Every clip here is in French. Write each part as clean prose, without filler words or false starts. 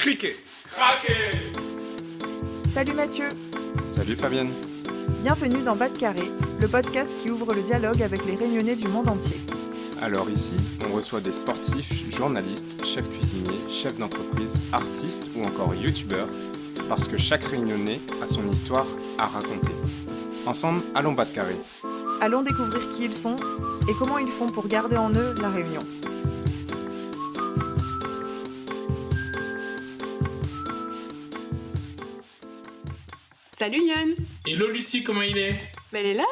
Cliquez. Craquez. Salut Mathieu. Salut Fabienne. Bienvenue dans Bas de Carré, le podcast qui ouvre le dialogue avec les Réunionnais du monde entier. Alors ici, on reçoit des sportifs, journalistes, chefs cuisiniers, chefs d'entreprise, artistes ou encore youtubeurs, parce que chaque Réunionnais a son histoire à raconter. Ensemble, allons Bas de Carré. Allons découvrir qui ils sont et comment ils font pour garder en eux la Réunion. Salut Yann. Hello Lucie, comment il est? Elle est là?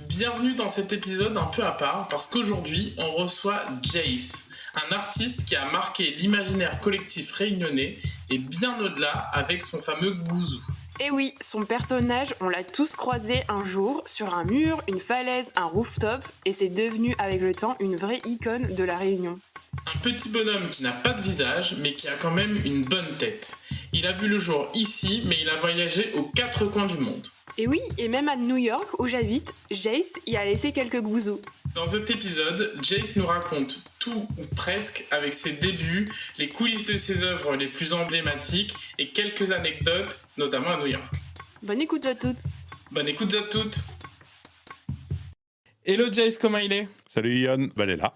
Bienvenue dans cet épisode un peu à part, parce qu'aujourd'hui, on reçoit Jace, un artiste qui a marqué l'imaginaire collectif réunionnais et bien au-delà avec son fameux gouzou. Eh oui, son personnage, on l'a tous croisé un jour, sur un mur, une falaise, un rooftop, et c'est devenu avec le temps une vraie icône de la Réunion. Un petit bonhomme qui n'a pas de visage, mais qui a quand même une bonne tête. Il a vu le jour ici, mais il a voyagé aux 4 coins du monde. Et oui, et même à New York, où j'habite, Jace y a laissé quelques gouzous. Dans cet épisode, Jace nous raconte tout ou presque avec ses débuts, les coulisses de ses œuvres les plus emblématiques et quelques anecdotes, notamment à New York. Bonne écoute à toutes. Bonne écoute à toutes. Hello Jace, comment il est? Salut Yann, elle est là.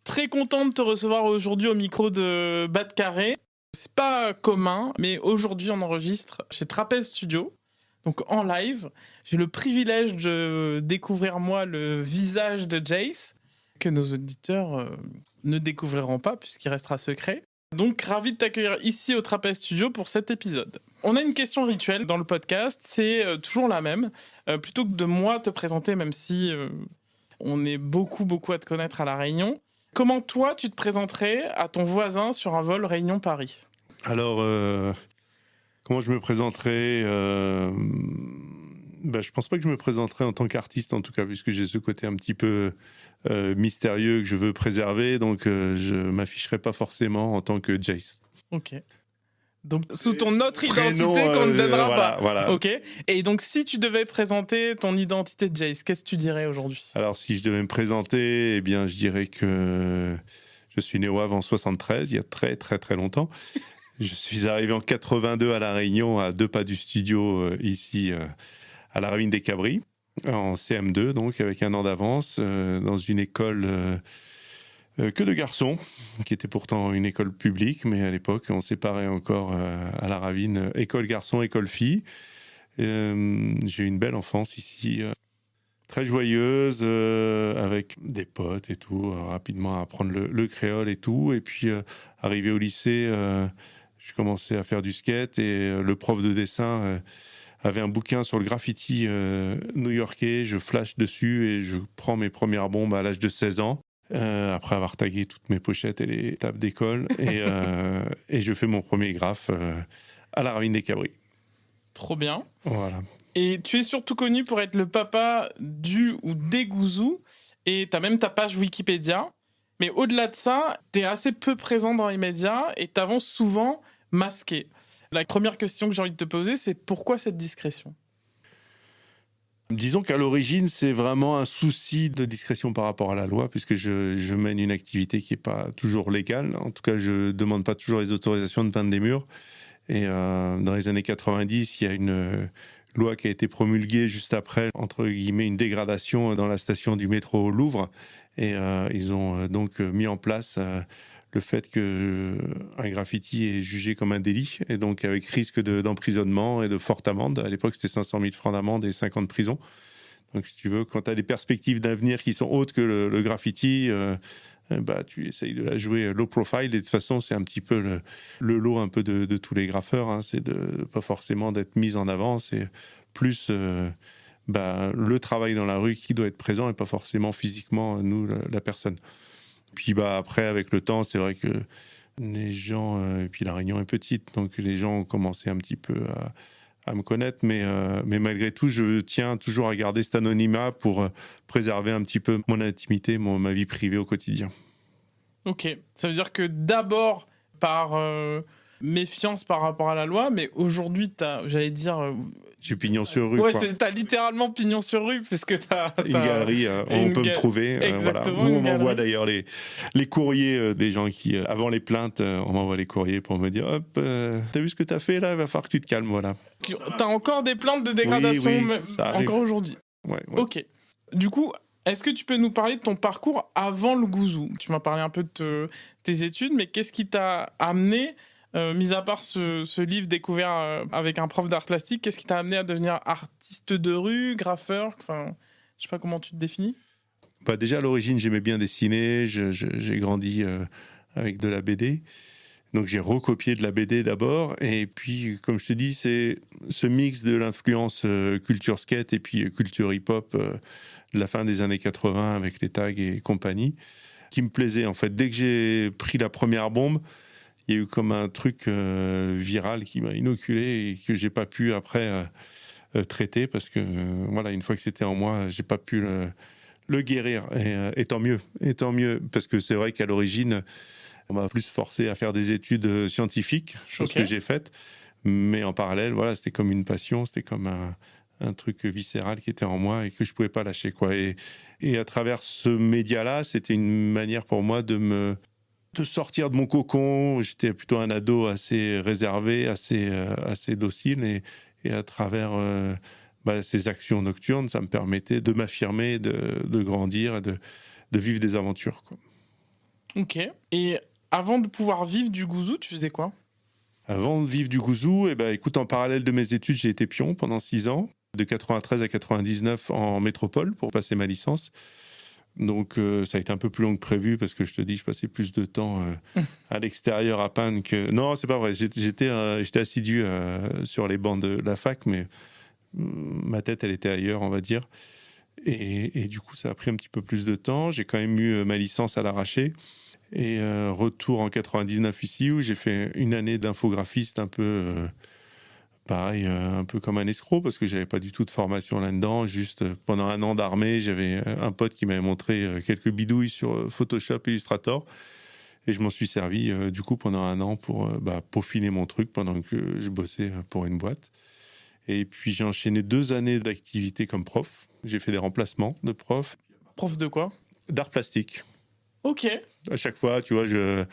Très content de te recevoir aujourd'hui au micro de Bas de Carré. C'est pas commun, mais aujourd'hui on enregistre chez Trapèze Studio, donc en live. J'ai le privilège de découvrir moi le visage de Jace, que nos auditeurs ne découvriront pas puisqu'il restera secret. Donc ravi de t'accueillir ici au Trapèze Studio pour cet épisode. On a une question rituelle dans le podcast, c'est toujours la même. Plutôt que de moi te présenter, même si on est beaucoup à te connaître à La Réunion, comment toi, tu te présenterais à ton voisin sur un vol Réunion-Paris? Alors, comment je me présenterais je pense pas que je me présenterais en tant qu'artiste, en tout cas, puisque j'ai ce côté un petit peu mystérieux que je veux préserver, donc je m'afficherai pas forcément en tant que Jace. Ok. Donc, sous ton autre Prénom, identité qu'on ne donnera voilà, pas. Voilà. Ok. Et donc, si tu devais présenter ton identité de Jace, qu'est-ce que tu dirais aujourd'hui? Alors, si je devais me présenter, eh bien, je dirais que je suis né au Havre en 73, il y a très longtemps. Je suis arrivé en 82 à La Réunion, à 2 pas du studio, ici, à la Ravine des Cabris, en CM2, donc, avec un an d'avance, dans une école que de garçons, qui était pourtant une école publique, mais à l'époque, on séparait encore à la Ravine école garçon, école fille. J'ai eu une belle enfance ici, très joyeuse, avec des potes et tout, rapidement à apprendre le créole et tout. Et puis, arrivé au lycée, je commençais à faire du skate et le prof de dessin avait un bouquin sur le graffiti new-yorkais. Je flash dessus et je prends mes premières bombes à l'âge de 16 ans. Après avoir tagué toutes mes pochettes et les tables d'école, et je fais mon premier graphe à la Ravine des Cabris. Trop bien. Voilà. Et tu es surtout connu pour être le papa du ou des gouzous, et tu as même ta page Wikipédia. Mais au-delà de ça, tu es assez peu présent dans les médias et tu avances souvent masqué. La première question que j'ai envie de te poser, c'est pourquoi cette discrétion? Disons qu'à l'origine, c'est vraiment un souci de discrétion par rapport à la loi, puisque je mène une activité qui n'est pas toujours légale. En tout cas, je ne demande pas toujours les autorisations de peindre des murs. Et dans les années 90, il y a une loi qui a été promulguée juste après, entre guillemets, une dégradation dans la station du métro Louvre. Et ils ont donc mis en place le fait qu'un graffiti est jugé comme un délit, et donc avec risque d'emprisonnement et de forte amende. À l'époque, c'était 500 000 francs d'amende et 5 ans de prison. Donc, si tu veux, quand tu as des perspectives d'avenir qui sont hautes que le graffiti, tu essayes de la jouer low profile. Et de toute façon, c'est un petit peu le lot un peu de tous les graffeurs. Hein. C'est pas forcément d'être mis en avant, c'est plus le travail dans la rue qui doit être présent et pas forcément physiquement, nous, la personne. Puis après, avec le temps, c'est vrai que les gens, et puis La Réunion est petite, donc les gens ont commencé un petit peu à me connaître, mais malgré tout, je tiens toujours à garder cet anonymat pour préserver un petit peu mon intimité, ma vie privée au quotidien. Ok, ça veut dire que d'abord, par méfiance par rapport à la loi, mais aujourd'hui, j'allais dire... J'ai pignon sur rue. Ouais, quoi. t'as littéralement pignon sur rue, parce que t'as Une galerie, on peut me trouver. Voilà. Nous, on m'envoie d'ailleurs les courriers des gens qui, avant les plaintes, on m'envoie les courriers pour me dire hop, t'as vu ce que t'as fait là, il va falloir que tu te calmes, voilà. T'as encore des plaintes de dégradation encore aujourd'hui. Ouais. Ok. Du coup, est-ce que tu peux nous parler de ton parcours avant le Gouzou ? Tu m'as parlé un peu de tes études, mais qu'est-ce qui t'a amené, mis à part ce livre découvert avec un prof d'art plastique, qu'est-ce qui t'a amené à devenir artiste de rue, graffeur ? Enfin, je sais pas comment tu te définis. Déjà, à l'origine, j'aimais bien dessiner. J'ai grandi avec de la BD. Donc, j'ai recopié de la BD d'abord. Et puis, comme je te dis, c'est ce mix de l'influence culture skate et puis culture hip-hop de la fin des années 80 avec les tags et compagnie qui me plaisait. En fait, dès que j'ai pris la première bombe, il y a eu comme un truc viral qui m'a inoculé et que j'ai pas pu après traiter parce que voilà, une fois que c'était en moi, j'ai pas pu le guérir et tant mieux. Parce que c'est vrai qu'à l'origine, on m'a plus forcé à faire des études scientifiques, chose que j'ai faite, mais en parallèle, voilà, c'était comme une passion, c'était comme un truc viscéral qui était en moi et que je pouvais pas lâcher, quoi. Et à travers ce média-là, c'était une manière pour moi de sortir de mon cocon. J'étais plutôt un ado assez réservé, assez docile, et à travers ces actions nocturnes, ça me permettait de m'affirmer, de grandir et de vivre des aventures, quoi. Ok. Et avant de pouvoir vivre du Gouzou, tu faisais quoi ? Avant de vivre du Gouzou, écoute, en parallèle de mes études, j'ai été pion pendant 6 ans, de 93 à 99 en métropole pour passer ma licence. Donc ça a été un peu plus long que prévu parce que je te dis, je passais plus de temps à l'extérieur à peindre que... Non, c'est pas vrai, j'étais assidu sur les bancs de la fac, mais ma tête, elle était ailleurs, on va dire. Et du coup, ça a pris un petit peu plus de temps. J'ai quand même eu ma licence à l'arraché. Et retour en 99 ici, où j'ai fait une année d'infographiste un peu... pareil, un peu comme un escroc, parce que j'avais pas du tout de formation là-dedans. Juste pendant un an d'armée, j'avais un pote qui m'avait montré quelques bidouilles sur Photoshop et Illustrator. Et je m'en suis servi du coup pendant un an pour peaufiner mon truc pendant que je bossais pour une boîte. Et puis j'ai enchaîné 2 années d'activité comme prof. J'ai fait des remplacements de prof. Prof de quoi ? D'art plastique. Ok. À chaque fois, tu vois, je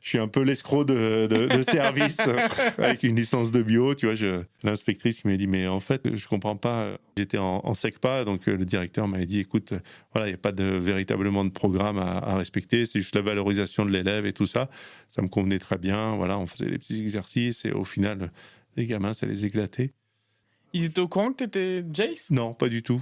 suis un peu l'escroc de service avec une licence de bio, tu vois. L'inspectrice qui m'a dit, mais en fait, je comprends pas. J'étais en SECPA, donc le directeur m'avait dit, écoute, voilà, il n'y a pas véritablement de programme à respecter, c'est juste la valorisation de l'élève et tout ça. Ça me convenait très bien, voilà, on faisait les petits exercices et au final, les gamins, ça les éclatait. Ils étaient au courant que t'étais Jace ? Non, pas du tout.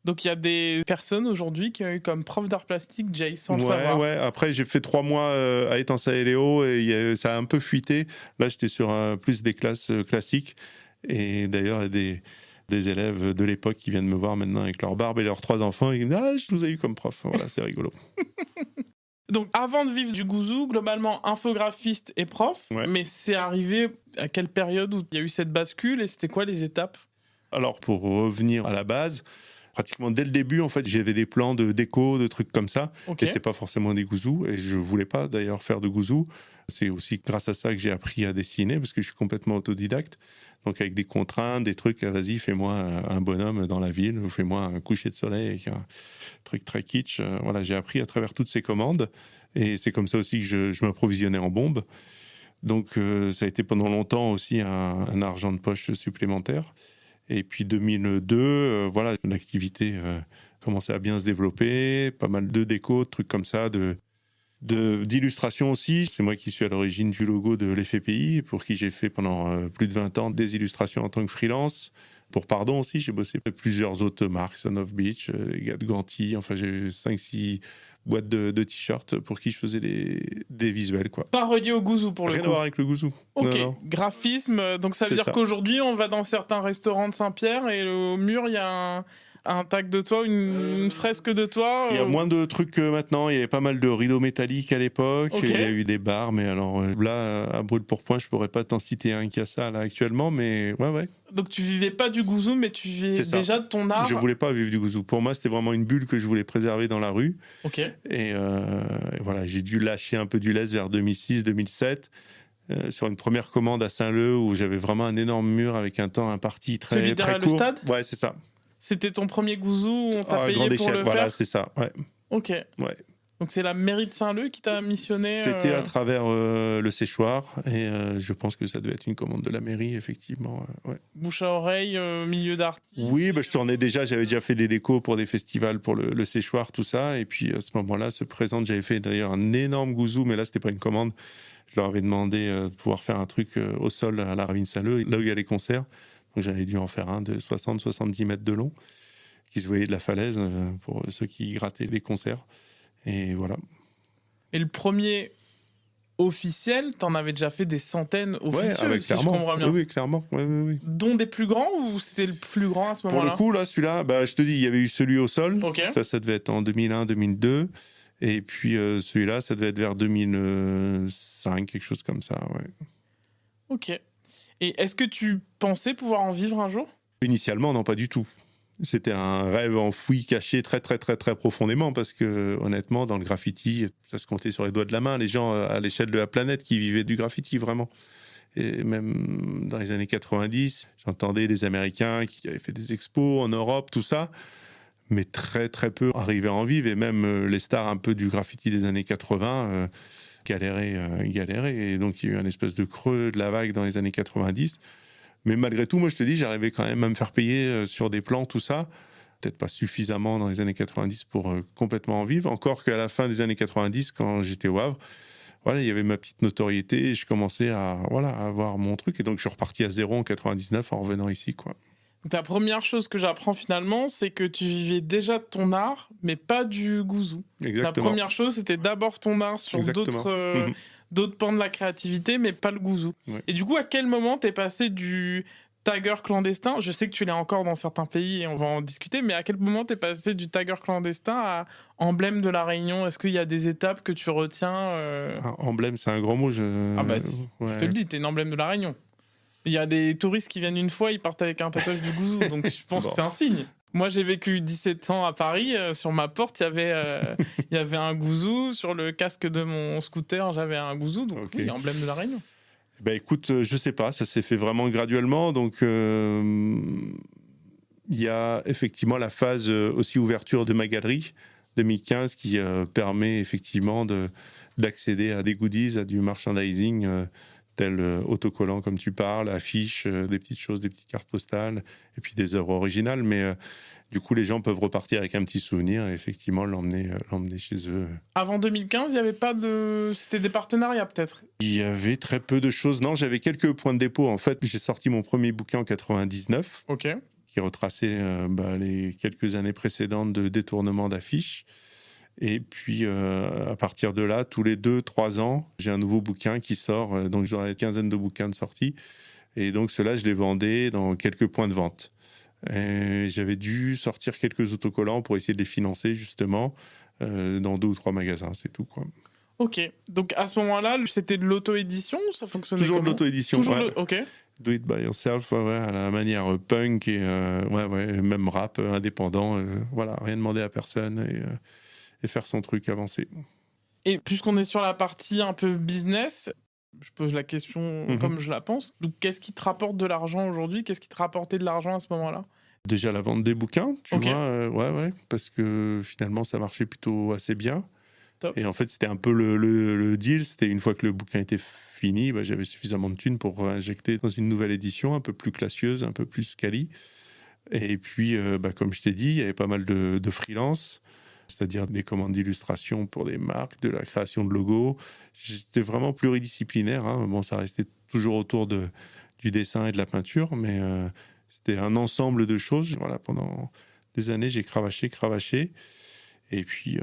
Donc il y a des personnes aujourd'hui qui ont eu comme prof d'art plastique Jace sans le savoir. Ouais. Après, j'ai fait 3 mois à Étança et Léo et ça a un peu fuité. Là, j'étais sur plus des classes classiques. Et d'ailleurs, il y a des élèves de l'époque qui viennent me voir maintenant avec leur barbe et leurs 3 enfants et qui me disent « Ah, je vous ai eu comme prof. » Voilà, c'est rigolo. Donc avant de vivre du Gouzou, globalement infographiste et prof, mais c'est arrivé à quelle période où il y a eu cette bascule et c'était quoi les étapes ? Alors, pour revenir à la base... Pratiquement dès le début, en fait, j'avais des plans de déco, de trucs comme ça. Okay. Et c'était pas forcément des gouzous. Et je voulais pas d'ailleurs faire de gouzous. C'est aussi grâce à ça que j'ai appris à dessiner parce que je suis complètement autodidacte. Donc avec des contraintes, des trucs, vas-y, fais-moi un bonhomme dans la ville, ou fais-moi un coucher de soleil avec un truc très kitsch. Voilà, j'ai appris à travers toutes ces commandes. Et c'est comme ça aussi que je m'approvisionnais en bombes. Donc ça a été pendant longtemps aussi un argent de poche supplémentaire. Et puis 2002, voilà, l'activité commençait à bien se développer, pas mal de déco, de trucs comme ça, d'illustration aussi. C'est moi qui suis à l'origine du logo de l'FPI, pour qui j'ai fait pendant plus de 20 ans des illustrations en tant que freelance. Pour Pardon aussi, j'ai bossé avec plusieurs autres marques, Son of Beach, les gars de Ganti, enfin j'ai eu 5-6 boîtes de t-shirts pour qui je faisais des visuels, quoi. Pas relié au Gouzou pour le coup. Rien à voir avec le Gouzou. Ok, non. Graphisme, donc ça veut dire qu'aujourd'hui on va dans certains restaurants de Saint-Pierre et au mur il y a un tag de toi, une fresque de toi. Il y a moins de trucs que maintenant, il y avait pas mal de rideaux métalliques à l'époque, il y a eu des bars, mais alors là, à brûle pour point, je pourrais pas t'en citer un qui a ça là actuellement, mais ouais. Donc tu vivais pas du Gouzou, mais tu vivais déjà de ton art. Je voulais pas vivre du Gouzou. Pour moi, c'était vraiment une bulle que je voulais préserver dans la rue. Ok. Et voilà, j'ai dû lâcher un peu du lest vers 2006-2007. sur une première commande à Saint-Leu où j'avais vraiment un énorme mur avec un temps imparti très, Celui très derrière court. le stade ? Ouais, c'est ça. C'était ton premier gouzou, on t'a À payé grande pour échelle, le voilà, faire ? c'est ça. Ouais. Ok. Ouais. Donc c'est la mairie de Saint-Leu qui t'a missionné C'était à travers le séchoir et je pense que ça devait être une commande de la mairie, effectivement. Ouais. bouche à oreille, milieu d'artistes. Oui, je tournais déjà, j'avais déjà fait des décos pour des festivals, pour le séchoir, tout ça. Et puis à ce moment-là, se présente, j'avais fait d'ailleurs un énorme gouzou, mais là, c'était pas une commande. Je leur avais demandé de pouvoir faire un truc au sol à la Ravine Saint-Leu, là où il y a les concerts. Donc j'avais dû en faire un de 60-70 mètres de long, qui se voyait de la falaise pour ceux qui grattaient les concerts. Et voilà. Et le premier officiel, t'en avais déjà fait des centaines officieux, ouais, si je comprends bien. Oui, clairement. Oui. Dont des plus grands ou c'était le plus grand à ce Pour moment-là ? le coup, là, celui-là, je te dis, il y avait eu celui au sol. Ok. Ça devait être en 2001-2002. Et puis celui-là, ça devait être vers 2005, quelque chose comme ça. Ouais. Ok. Et est-ce que tu pensais pouvoir en vivre un jour ? Initialement, non, pas du tout. C'était un rêve enfoui, caché très, très, très, très profondément, parce que, honnêtement, dans le graffiti, ça se comptait sur les doigts de la main, les gens à l'échelle de la planète qui vivaient du graffiti, vraiment. Et même dans les années 90, j'entendais des Américains qui avaient fait des expos en Europe, tout ça, mais très, très peu arrivaient à en vivre, et même les stars un peu du graffiti des années 80 galéraient. Et donc, il y a eu un espèce de creux de la vague dans les années 90. Mais malgré tout, moi, je te dis, j'arrivais quand même à me faire payer sur des plans, tout ça. Peut-être pas suffisamment dans les années 90 pour complètement en vivre. Encore qu'à la fin des années 90, quand j'étais au Havre, voilà, il y avait ma petite notoriété et je commençais à avoir mon truc. Et donc, je suis reparti à zéro en 99 en revenant ici, quoi. Donc la première chose que j'apprends finalement, c'est que tu vivais déjà de ton art, mais pas du gouzou. Exactement. La première chose, c'était d'abord ton art sur d'autres pans de la créativité, mais pas le gouzou. Ouais. Et du coup, à quel moment t'es passé du tagger clandestin ? Je sais que tu l'es encore dans certains pays et on va en discuter, mais à quel moment t'es passé du tagger clandestin à emblème de la Réunion ? Est-ce qu'il y a des étapes que tu retiens Emblème, c'est un grand mot. Ah bah si, je te le dis, t'es une emblème de la Réunion. Il y a des touristes qui viennent une fois, ils partent avec un tatouage du gouzou, donc je pense que c'est un signe. Moi, j'ai vécu 17 ans à Paris. Sur ma porte, il y avait un gouzou. Sur le casque de mon scooter, j'avais un gouzou. Donc, Okay. oui, emblème de la Réunion. Écoute, je sais pas, ça s'est fait vraiment graduellement. Donc, il y a effectivement la phase aussi ouverture de ma galerie 2015 qui permet effectivement d'accéder à des goodies, à du merchandising tel autocollant comme tu parles, affiches, des petites choses, des petites cartes postales et puis des œuvres originales. Mais du coup, les gens peuvent repartir avec un petit souvenir et effectivement l'emmener chez eux. Avant 2015, il n'y avait pas de... C'était des partenariats peut-être ? Il y avait très peu de choses. Non, j'avais quelques points de dépôt. En fait, j'ai sorti mon premier bouquin en 99. Ok. Qui retraçait les quelques années précédentes de détournement d'affiches. Et puis, à partir de là, tous les 2-3 ans, j'ai un nouveau bouquin qui sort. Donc, j'aurai une quinzaine de bouquins de sortie. Et donc, ceux-là, je les vendais dans quelques points de vente. Et j'avais dû sortir quelques autocollants pour essayer de les financer, justement, dans 2 ou 3 magasins. C'est tout, quoi. Ok. Donc, à ce moment-là, c'était de l'auto-édition ou ça fonctionnait Toujours de comment ? l'auto-édition. Toujours Ouais. Ok. Do it by yourself, à la manière punk et même rap indépendant. Voilà, rien demander à personne et faire son truc avancer. Et puisqu'on est sur la partie un peu business, je pose la question comme je la pense. Donc, qu'est-ce qui te rapporte de l'argent aujourd'hui ? Qu'est-ce qui te rapportait de l'argent à ce moment-là ? Déjà la vente des bouquins, tu Ok. vois, parce que finalement ça marchait plutôt assez bien. Top. Et en fait, c'était un peu le deal. C'était une fois que le bouquin était fini, j'avais suffisamment de thunes pour injecter dans une nouvelle édition un peu plus classieuse, un peu plus quali. Et puis, comme je t'ai dit, il y avait pas mal de freelance, c'est-à-dire des commandes d'illustration pour des marques, de la création de logos. J'étais vraiment pluridisciplinaire. Bon, ça restait toujours autour du dessin et de la peinture, mais c'était un ensemble de choses. Voilà, pendant des années, j'ai cravaché. Et puis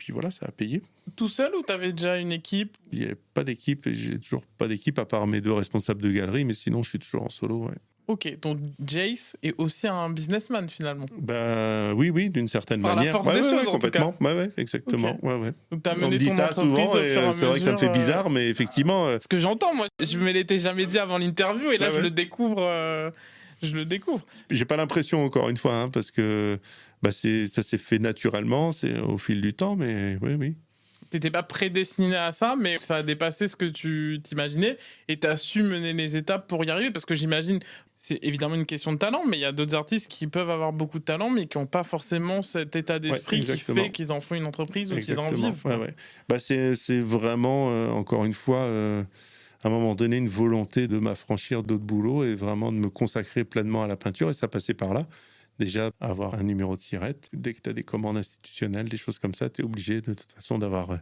voilà, ça a payé. Tout seul ou t'avais déjà une équipe ? Il n'y avait pas d'équipe et j'ai toujours pas d'équipe à part mes 2 responsables de galerie, mais sinon je suis toujours en solo. Ouais. Ok, donc Jace est aussi un businessman finalement. Oui, d'une certaine Par manière. la force des choses, en complètement. tout cas. Ouais, exactement. Ok. Ouais. Donc t'as On me mené dit ton ça entreprise souvent au fur et à et c'est vrai que ça me fait mesure, bizarre, mais effectivement. Ce que j'entends, moi, je me l'étais jamais dit avant l'interview et là Ah ouais. je le découvre. J'ai pas l'impression encore une fois, parce que ça s'est fait naturellement, c'est au fil du temps, mais oui. t'étais pas prédestiné à ça, mais ça a dépassé ce que tu t'imaginais et t'as su mener les étapes pour y arriver. Parce que j'imagine, c'est évidemment une question de talent, mais il y a d'autres artistes qui peuvent avoir beaucoup de talent, mais qui n'ont pas forcément cet état d'esprit qui fait qu'ils en font une entreprise ou qu'ils en vivent. Ouais. Bah, c'est vraiment, encore une fois, à un moment donné, une volonté de m'affranchir d'autres boulots et vraiment de me consacrer pleinement à la peinture. Et ça passait par là. Déjà, avoir un numéro de SIRET. Dès que tu as des commandes institutionnelles, des choses comme ça, tu es obligé de toute façon d'avoir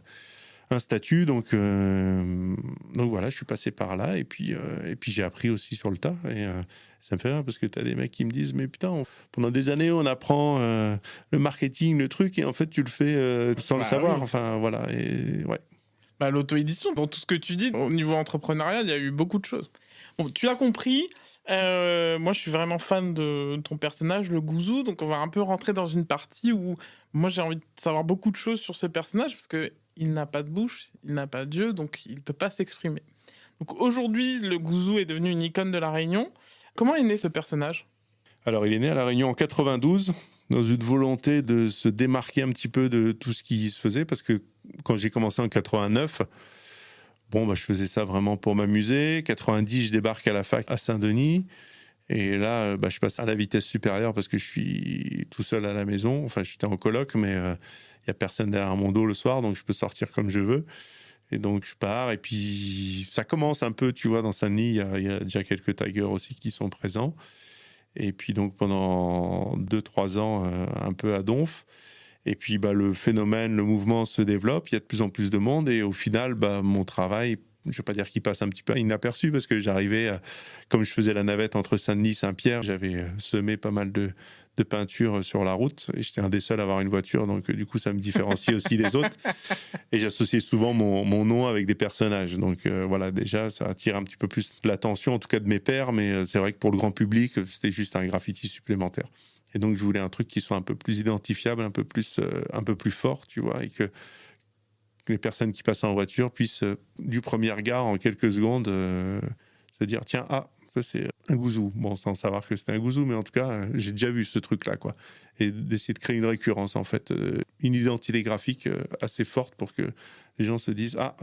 un statut. Donc voilà, je suis passé par là. Et puis j'ai appris aussi sur le tas. Et ça me fait rire parce que tu as des mecs qui me disent « Mais putain, pendant des années, on apprend le marketing, le truc, et en fait, tu le fais sans le savoir. Oui. » Enfin, voilà. Et ouais. Bah, l'auto-édition, dans tout ce que tu dis, au niveau entrepreneurial, il y a eu beaucoup de choses. Bon, tu l'as compris. Moi, je suis vraiment fan de ton personnage, le Gouzou. Donc, on va un peu rentrer dans une partie où moi, j'ai envie de savoir beaucoup de choses sur ce personnage parce qu'il n'a pas de bouche, il n'a pas d'yeux, donc il ne peut pas s'exprimer. Donc, aujourd'hui, le Gouzou est devenu une icône de La Réunion. Comment est né ce personnage ? Alors, il est né à La Réunion en 92, dans une volonté de se démarquer un petit peu de tout ce qui se faisait, parce que quand j'ai commencé en 89, je faisais ça vraiment pour m'amuser. 90, je débarque à la fac à Saint-Denis. Et là, je passe à la vitesse supérieure parce que je suis tout seul à la maison. Enfin, j'étais en coloc, mais il n'y a personne derrière mon dos le soir, donc je peux sortir comme je veux. Et donc, je pars. Et puis, ça commence un peu, tu vois, dans Saint-Denis, il y a déjà quelques taggers aussi qui sont présents. Et puis, donc, pendant 2-3 ans, un peu à Donf. Et puis, le phénomène, le mouvement se développe, il y a de plus en plus de monde. Et au final, mon travail, je ne vais pas dire qu'il passe un petit peu inaperçu, parce que j'arrivais, comme je faisais la navette entre Saint-Denis et Saint-Pierre, j'avais semé pas mal de peinture sur la route. Et j'étais un des seuls à avoir une voiture, donc du coup, ça me différencie aussi des autres. Et j'associais souvent mon nom avec des personnages. Donc voilà, déjà, ça attire un petit peu plus l'attention, en tout cas de mes pairs. Mais c'est vrai que pour le grand public, c'était juste un graffiti supplémentaire. Et donc, je voulais un truc qui soit un peu plus identifiable, un peu plus fort, tu vois, et que les personnes qui passent en voiture puissent, du premier regard, en quelques secondes, se dire « Tiens, ça, c'est un Gouzou ». Bon, sans savoir que c'était un Gouzou, mais en tout cas, j'ai déjà vu ce truc-là, quoi. Et d'essayer de créer une récurrence, en fait, une identité graphique assez forte pour que les gens se disent « Ah,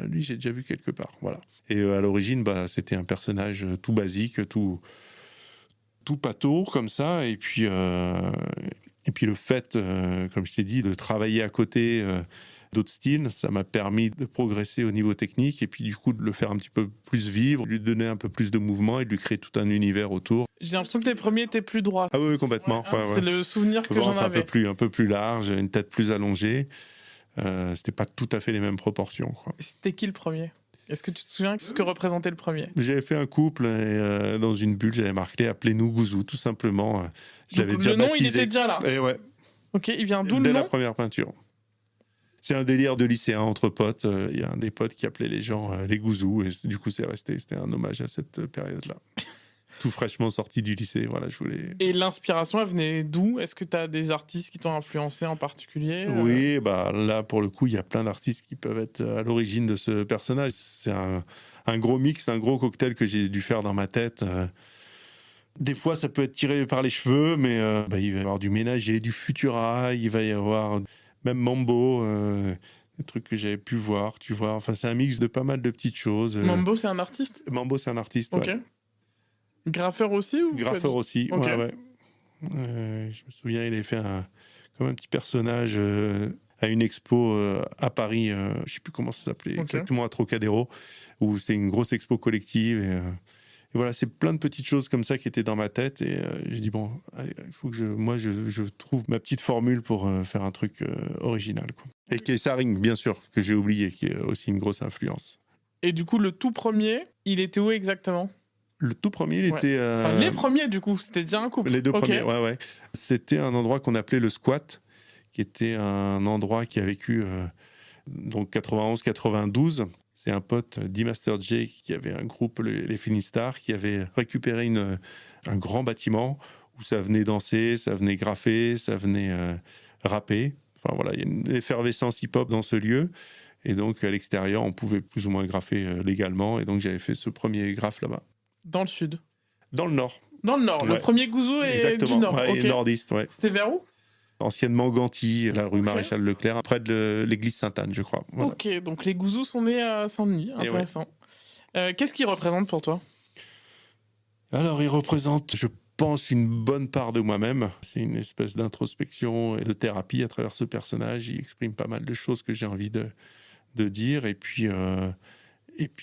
lui, j'ai déjà vu quelque part ». Voilà. Et à l'origine, c'était un personnage tout basique, tout pâteau comme ça, et puis le fait, comme je t'ai dit, de travailler à côté d'autres styles, ça m'a permis de progresser au niveau technique, et puis du coup de le faire un petit peu plus vivre, lui donner un peu plus de mouvement et de lui créer tout un univers autour. J'ai l'impression que les premiers étaient plus droits. Ah oui, complètement. Ouais. C'est le souvenir que j'en avais. Un peu plus large, une tête plus allongée. C'était pas tout à fait les mêmes proportions, quoi. C'était qui le premier ? Est-ce que tu te souviens de ce que représentait le premier ? J'avais fait un couple et dans une bulle, j'avais marqué « Appelez-nous Gouzou », tout simplement. Je l'avais déjà baptisé. Le nom, il était déjà là. Et ouais. Ok, il vient d'où le nom ? Dès la première peinture. C'est un délire de lycéen entre potes. Il y a un des potes qui appelait les gens les Gouzous, et du coup, c'est resté. C'était un hommage à cette période-là. Tout fraîchement sorti du lycée, voilà, je voulais... Et l'inspiration, elle venait d'où ? Est-ce que tu as des artistes qui t'ont influencé en particulier ? Oui, là, pour le coup, il y a plein d'artistes qui peuvent être à l'origine de ce personnage. C'est un gros mix, un gros cocktail que j'ai dû faire dans ma tête. Des fois, ça peut être tiré par les cheveux, mais il va y avoir du Ménager, du Futura, il va y avoir même Mambo, des trucs que j'avais pu voir, tu vois. Enfin, c'est un mix de pas mal de petites choses. Mambo, c'est un artiste ? Mambo, c'est un artiste, ok. Ouais. Graffeur aussi ou Graffeur aussi, okay. Ouais. Je me souviens, il avait fait comme un petit personnage à une expo à Paris, je ne sais plus comment ça s'appelait, exactement, à Trocadéro, où c'était une grosse expo collective. Et voilà, c'est plein de petites choses comme ça qui étaient dans ma tête. Et j'ai dit, bon, allez, il faut que je trouve ma petite formule pour faire un truc original, quoi. Et Kessaring, bien sûr, que j'ai oublié, qui est aussi une grosse influence. Et du coup, le tout premier, il était où exactement ? Le tout premier, il était... Enfin, les premiers, du coup, c'était déjà un couple. Les deux premiers, ouais. C'était un endroit qu'on appelait le squat, qui était un endroit qui a vécu donc 91-92. C'est un pote, D-Master J, qui avait un groupe, les Finistars, qui avait récupéré un grand bâtiment où ça venait danser, ça venait graffer, ça venait rapper. Enfin voilà, il y a une effervescence hip-hop dans ce lieu. Et donc, à l'extérieur, on pouvait plus ou moins graffer légalement. Et donc, j'avais fait ce premier graphe là-bas. Dans le sud ? Dans le nord. Dans le nord. Ouais. Le premier Gouzou est exactement. Du nord. Ouais, okay. Nordiste, ouais. C'était vers où ? anciennement Ganty, la rue Ok. Maréchal Leclerc, près de l'église Sainte-Anne, je crois. Voilà. Ok, donc les Gouzous sont nés à Saint-Denis, Et intéressant. Qu'est-ce qu'ils représentent pour toi? Alors, il représente, je pense, une bonne part de moi-même. C'est une espèce d'introspection et de thérapie à travers ce personnage. Il exprime pas mal de choses que j'ai envie de dire. Et puis,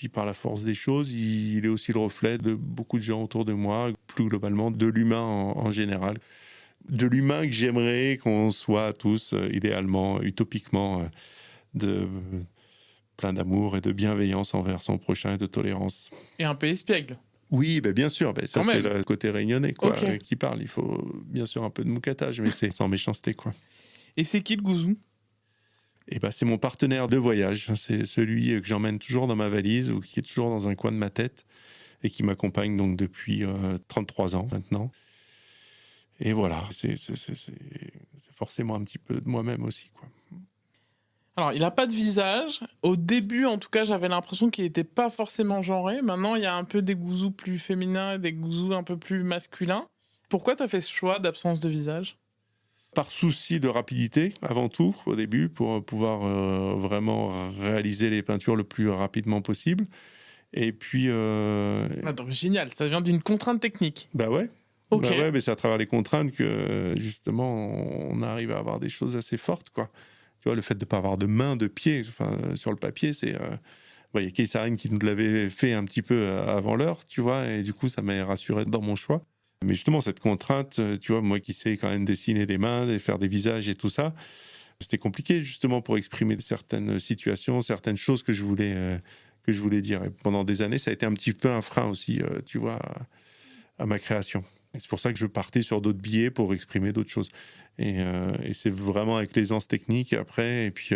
par la force des choses, il est aussi le reflet de beaucoup de gens autour de moi, plus globalement, de l'humain en général. De l'humain que j'aimerais qu'on soit tous, idéalement, utopiquement, de plein d'amour et de bienveillance envers son prochain et de tolérance. Et un peu espiègle. Oui, ben bien sûr, ça Quand c'est même. le côté réunionnais quoi, Ok. qui parle. Il faut bien sûr un peu de moucatage, mais c'est sans méchanceté quoi. Et c'est qui le Gouzou? Et c'est mon partenaire de voyage. C'est celui que j'emmène toujours dans ma valise ou qui est toujours dans un coin de ma tête et qui m'accompagne donc depuis 33 ans maintenant. Et voilà, c'est forcément un petit peu de moi-même aussi quoi. Alors, il n'a pas de visage. Au début, en tout cas, j'avais l'impression qu'il n'était pas forcément genré. Maintenant, il y a un peu des Gouzous plus féminins et des Gouzous un peu plus masculins. Pourquoi tu as fait ce choix d'absence de visage? Par souci de rapidité, avant tout, au début, pour pouvoir vraiment réaliser les peintures le plus rapidement possible. Et puis... Ah, donc, génial, ça vient d'une contrainte technique. Bah ouais. Ok. Bah ouais, mais c'est à travers les contraintes que, justement, on arrive à avoir des choses assez fortes, quoi. Tu vois, le fait de ne pas avoir de main, de pied, sur le papier, c'est... Il y a Kay Sarine qui nous l'avait fait un petit peu avant l'heure, tu vois, et du coup, ça m'a rassuré dans mon choix. Mais justement, cette contrainte, tu vois, moi qui sais quand même dessiner des mains, faire des visages et tout ça, c'était compliqué justement pour exprimer certaines situations, certaines choses que je voulais dire. Et pendant des années, ça a été un petit peu un frein aussi, tu vois, à ma création. Et c'est pour ça que je partais sur d'autres billets pour exprimer d'autres choses. Et c'est vraiment avec l'aisance technique après, et puis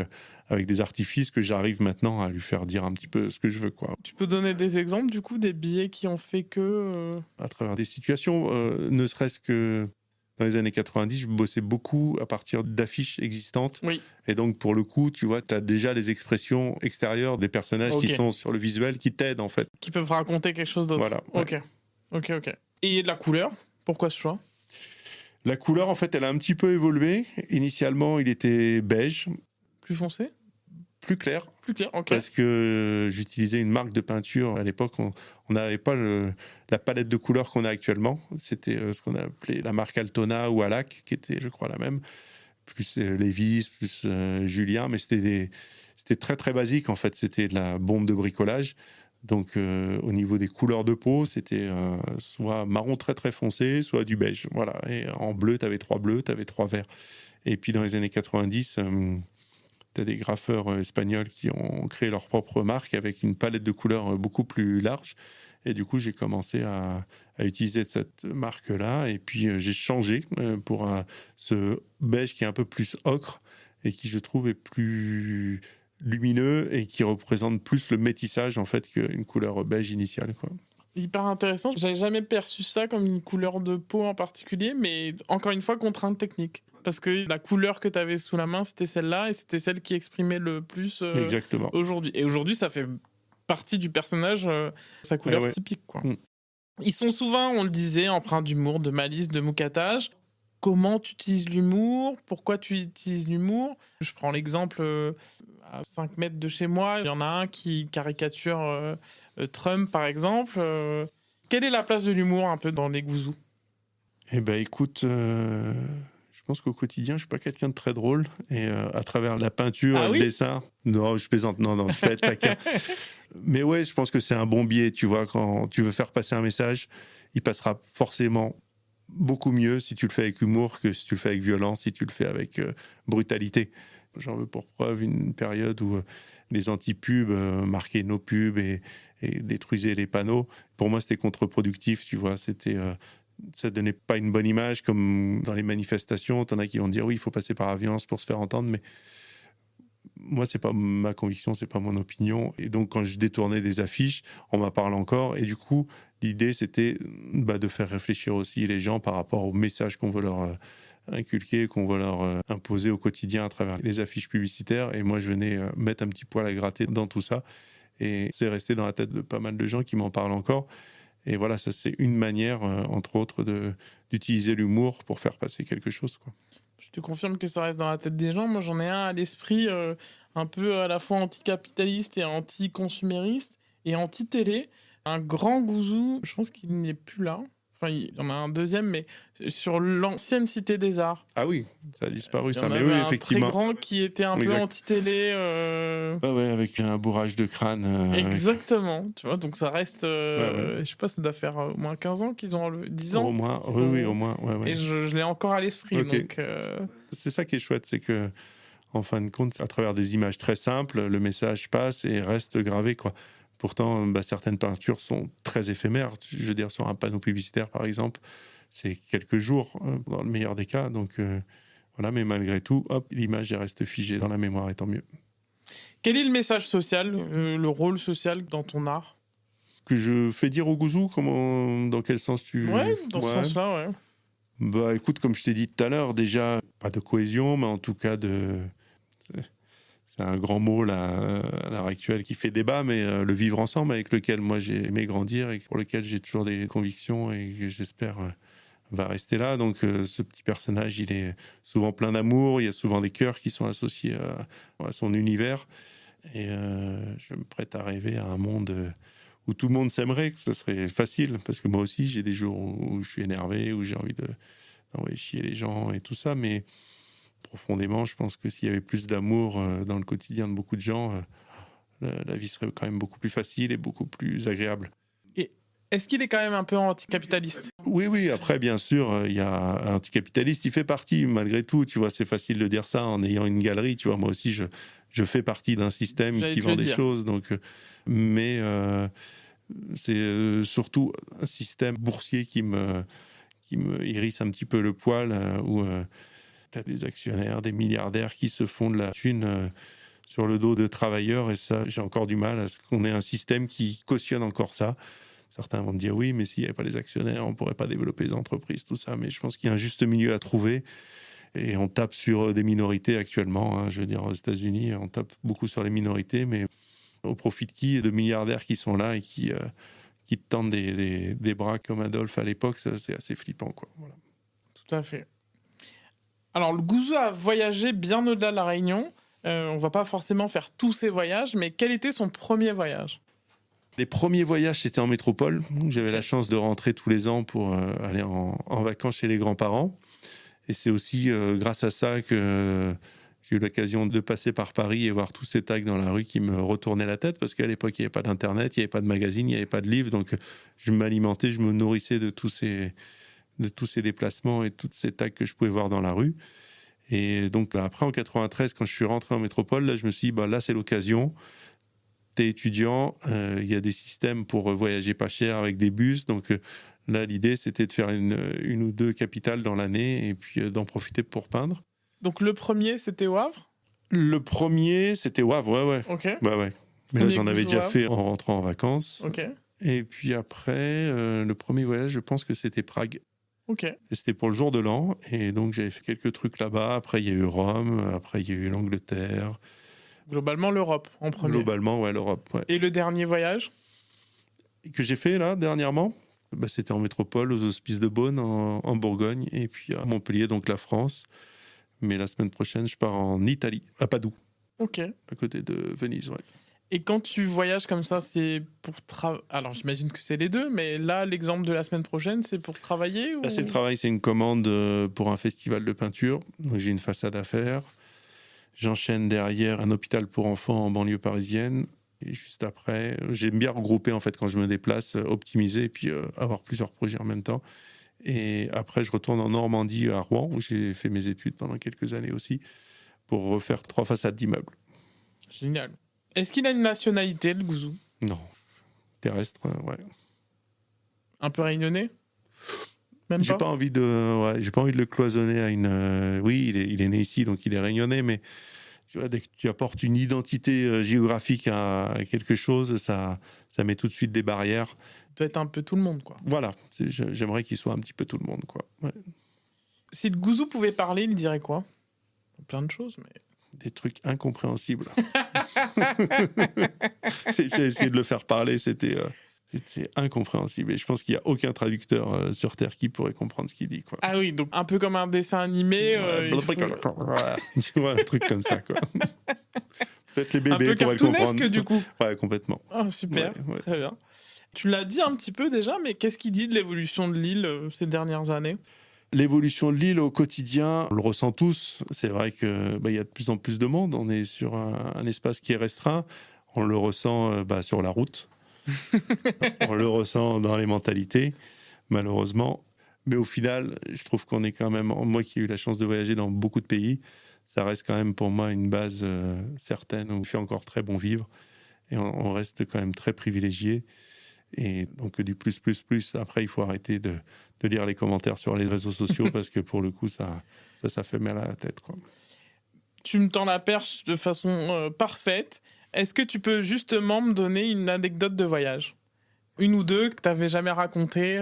avec des artifices que j'arrive maintenant à lui faire dire un petit peu ce que je veux, quoi. Tu peux donner des exemples, du coup, des billets qui ont fait que... À travers des situations, ne serait-ce que dans les années 90, je bossais beaucoup à partir d'affiches existantes. Oui. Et donc, pour le coup, tu vois, tu as déjà les expressions extérieures des personnages Ok. qui sont sur le visuel, qui t'aident, en fait. Qui peuvent raconter quelque chose d'autre. Voilà, ouais. Ok. Et la couleur? Pourquoi ce choix? La couleur, en fait, elle a un petit peu évolué. Initialement, il était beige, Plus foncé? plus clair, Plus clair, ok. parce que j'utilisais une marque de peinture. À l'époque, on n'avait pas la palette de couleurs qu'on a actuellement. C'était ce qu'on a appelé la marque Altona ou Alac, qui était, je crois, la même. Plus Lévis, plus Julien, mais c'était très, très basique, en fait. C'était de la bombe de bricolage. Donc, au niveau des couleurs de peau, c'était soit marron très, très foncé, soit du beige. Voilà. Et en bleu, tu avais 3 bleus, tu avais 3 verts. Et puis, dans les années 90... tu as des graffeurs espagnols qui ont créé leur propre marque avec une palette de couleurs beaucoup plus large. Et du coup, j'ai commencé à utiliser cette marque-là. Et puis, j'ai changé pour ce beige qui est un peu plus ocre et qui, je trouve, est plus lumineux et qui représente plus le métissage, en fait, qu'une couleur beige initiale, quoi. Hyper intéressant. J'avais jamais perçu ça comme une couleur de peau en particulier, mais encore une fois, contrainte technique. Parce que la couleur que tu avais sous la main, c'était celle-là, et c'était celle qui exprimait le plus Exactement. aujourd'hui. Et aujourd'hui, ça fait partie du personnage, sa couleur Ouais. typique, quoi. Mm. Ils sont souvent, on le disait, empreints d'humour, de malice, de moucatage. Comment tu utilises l'humour? Pourquoi tu utilises l'humour? Je prends l'exemple à 5 mètres de chez moi. Il y en a un qui caricature Trump, par exemple. Quelle est la place de l'humour un peu dans les Gouzous? Eh ben, écoute... Je pense qu'au quotidien, je suis pas quelqu'un de très drôle. Et à travers la peinture et oui le dessin... Non, je plaisante. Non, je vais être taquin. Mais ouais, je pense que c'est un bon biais. Tu vois, quand tu veux faire passer un message, il passera forcément beaucoup mieux si tu le fais avec humour que si tu le fais avec violence, si tu le fais avec brutalité. J'en veux pour preuve une période où les anti-pubs marquaient nos pubs et détruisaient les panneaux. Pour moi, c'était contre-productif, tu vois. Ça donnait pas une bonne image, comme dans les manifestations. T'en as qui vont dire oui, il faut passer par la violence pour se faire entendre, mais moi, c'est pas ma conviction, c'est pas mon opinion. Et donc, quand je détournais des affiches, on m'en parle encore. Et du coup, l'idée, c'était de faire réfléchir aussi les gens par rapport au message qu'on veut leur inculquer, qu'on veut leur imposer au quotidien à travers les affiches publicitaires. Et moi, je venais mettre un petit poil à gratter dans tout ça. Et c'est resté dans la tête de pas mal de gens qui m'en parlent encore. Et voilà, ça c'est une manière, entre autres, d'utiliser l'humour pour faire passer quelque chose, quoi. Je te confirme que ça reste dans la tête des gens. Moi, j'en ai un à l'esprit un peu à la fois anticapitaliste et anti-consumériste et anti-télé. Un grand gouzou, je pense qu'il n'est plus là. Enfin, il y en a un deuxième, mais sur l'ancienne Cité des Arts. Ah oui, ça a disparu, Il y ça. en Mais avait oui, un effectivement. très grand qui était un peu Exact. anti-télé. Ouais, avec un bourrage de crâne. Exactement. Tu vois, donc ça reste... Ouais. Je sais pas, ça doit faire au moins 15 ans qu'ils ont enlevé. 10 ans Au moins, qu'ils oui, ont- au moins. Ouais. Et je l'ai encore à l'esprit. Ok. Donc, C'est ça qui est chouette, c'est que, en fin de compte, à travers des images très simples, le message passe et reste gravé, quoi. Pourtant, certaines peintures sont très éphémères. Je veux dire, sur un panneau publicitaire, par exemple, c'est quelques jours, dans le meilleur des cas. Donc, voilà, mais malgré tout, hop, l'image elle reste figée dans la mémoire, et tant mieux. quel est le message social, le rôle social dans ton art? Que je fais dire au gouzou, dans quel sens tu... Ouais, dans ce sens-là, ouais. Bah écoute, comme je t'ai dit tout à l'heure, déjà, pas de cohésion, mais en tout cas c'est un grand mot là, à l'heure actuelle qui fait débat, mais le vivre ensemble avec lequel moi j'ai aimé grandir et pour lequel j'ai toujours des convictions et que j'espère va rester là. Donc ce petit personnage, il est souvent plein d'amour, il y a souvent des cœurs qui sont associés à son univers. Et je me prête à rêver à un monde où tout le monde s'aimerait, que ça serait facile, parce que moi aussi j'ai des jours où je suis énervé, où j'ai envie d'envoyer chier les gens et tout ça, mais profondément, je pense que s'il y avait plus d'amour dans le quotidien de beaucoup de gens, la vie serait quand même beaucoup plus facile et beaucoup plus agréable. Est-ce qu'il est quand même un peu anticapitaliste? Oui, après, bien sûr, il y a un anticapitaliste, il fait partie, malgré tout, tu vois, c'est facile de dire ça en ayant une galerie, tu vois, moi aussi, je fais partie d'un système J'allais qui te vend le des dire. choses, donc, mais c'est surtout un système boursier qui me hérisse un petit peu le poil, où tu as des actionnaires, des milliardaires qui se font de la thune sur le dos de travailleurs, et ça, j'ai encore du mal à ce qu'on ait un système qui cautionne encore ça. Certains vont me dire oui, mais s'il n'y avait pas les actionnaires, on ne pourrait pas développer les entreprises, tout ça. Mais je pense qu'il y a un juste milieu à trouver. Et on tape sur des minorités actuellement. Hein. Je veux dire, aux États-Unis, on tape beaucoup sur les minorités, mais au profit de qui? De milliardaires qui sont là et qui te tendent des bras comme Adolphe à l'époque. Ça, c'est assez flippant, quoi. Voilà. Tout à fait. Alors, le gouzou a voyagé bien au-delà de la Réunion. On va pas forcément faire tous ses voyages, mais quel était son premier voyage? Les premiers voyages, c'était en métropole. J'avais la chance de rentrer tous les ans pour aller en vacances chez les grands-parents. Et c'est aussi grâce à ça que j'ai eu l'occasion de passer par Paris et voir tous ces tags dans la rue qui me retournaient la tête, parce qu'à l'époque, il n'y avait pas d'Internet, il n'y avait pas de magazine, il n'y avait pas de livres. Donc, je m'alimentais, je me nourrissais de tous ces déplacements et de tous ces tags que je pouvais voir dans la rue. Et donc, après, en 93, quand je suis rentré en métropole, là, je me suis dit, là, c'est l'occasion. T'es étudiant, il y a des systèmes pour voyager pas cher avec des bus. Donc là, l'idée, c'était de faire une ou deux capitales dans l'année et puis d'en profiter pour peindre. Donc, le premier, c'était au Havre? Le premier, c'était au Havre, ouais. Ok. Ouais. Mais là, Premier j'en avais gouzou déjà Havre. fait en rentrant en vacances. Ok. Et puis après, le premier voyage, je pense que c'était Prague. Ok. Et c'était pour le jour de l'an. Et donc, j'avais fait quelques trucs là-bas. Après, il y a eu Rome. Après, il y a eu l'Angleterre. Globalement, l'Europe en premier. Globalement, ouais, l'Europe, ouais. Et le dernier voyage? Que j'ai fait là dernièrement, c'était en métropole, aux Hospices de Beaune, en Bourgogne, et puis à Montpellier, donc la France. Mais la semaine prochaine, je pars en Italie, à Padoue, Ok. à côté de Venise. Ouais. Et quand tu voyages comme ça, c'est pour travailler. Alors, j'imagine que c'est les deux, mais là, l'exemple de la semaine prochaine, c'est pour travailler ou... Là, c'est le travail, c'est une commande pour un festival de peinture. Donc, j'ai une façade à faire. J'enchaîne derrière un hôpital pour enfants en banlieue parisienne. Et juste après, j'aime bien regrouper en fait quand je me déplace, optimiser et puis avoir plusieurs projets en même temps. Et après, je retourne en Normandie, à Rouen, où j'ai fait mes études pendant quelques années aussi, pour refaire 3 façades d'immeubles. Génial. Est-ce qu'il a une nationalité, le gouzou? Non, terrestre, ouais. Un peu réunionnais? Même J'ai pas? pas envie de le cloisonner à une. Oui, il est né ici, donc il est réunionnais, mais tu vois, dès que tu apportes une identité géographique à quelque chose, ça met tout de suite des barrières. Il doit être un peu tout le monde, quoi. Voilà, j'aimerais qu'il soit un petit peu tout le monde, quoi. Ouais. Si le gouzou pouvait parler, il dirait quoi? Plein de choses, mais... Des trucs incompréhensibles. J'ai essayé de le faire parler, c'était C'est incompréhensible. Et je pense qu'il n'y a aucun traducteur sur Terre qui pourrait comprendre ce qu'il dit, quoi. Ah oui, donc un peu comme un dessin animé. Tu vois, un truc comme ça, quoi. Peut-être les Un bébés peu pourraient le comprendre. cartoonesque, du coup. Ouais, complètement. Ah, super, Ouais. très bien. Tu l'as dit un petit peu déjà, mais qu'est-ce qu'il dit de l'évolution de l'île ces dernières années? L'évolution de l'île au quotidien, on le ressent tous. C'est vrai que y a de plus en plus de monde. On est sur un espace qui est restreint. On le ressent sur la route. On le ressent dans les mentalités, malheureusement. Mais au final, je trouve qu'on est quand même... Moi qui ai eu la chance de voyager dans beaucoup de pays, ça reste quand même pour moi une base certaine où il fait encore très bon vivre. Et on reste quand même très privilégié. Et donc du plus. Après, il faut arrêter de lire les commentaires sur les réseaux sociaux parce que pour le coup, ça fait mal à la tête, quoi. Tu me tends la perche de façon parfaite. Est-ce que tu peux justement me donner une anecdote de voyage? Une ou deux que tu n'avais jamais racontées,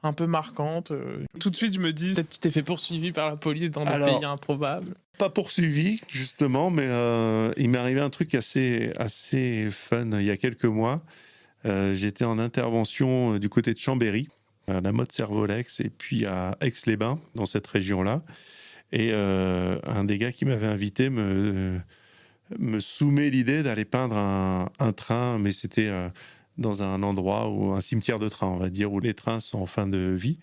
un peu marquantes. Tout de suite, je me dis, peut-être que tu t'es fait poursuivre par la police dans des pays improbables. Pas poursuivi, justement, mais il m'est arrivé un truc assez fun il y a quelques mois. J'étais en intervention du côté de Chambéry, à la Motte-Servolex, et puis à Aix-les-Bains, dans cette région-là. Et un des gars qui m'avait invité me soumet l'idée d'aller peindre un train, mais c'était dans un endroit, un cimetière de train, on va dire, où les trains sont en fin de vie.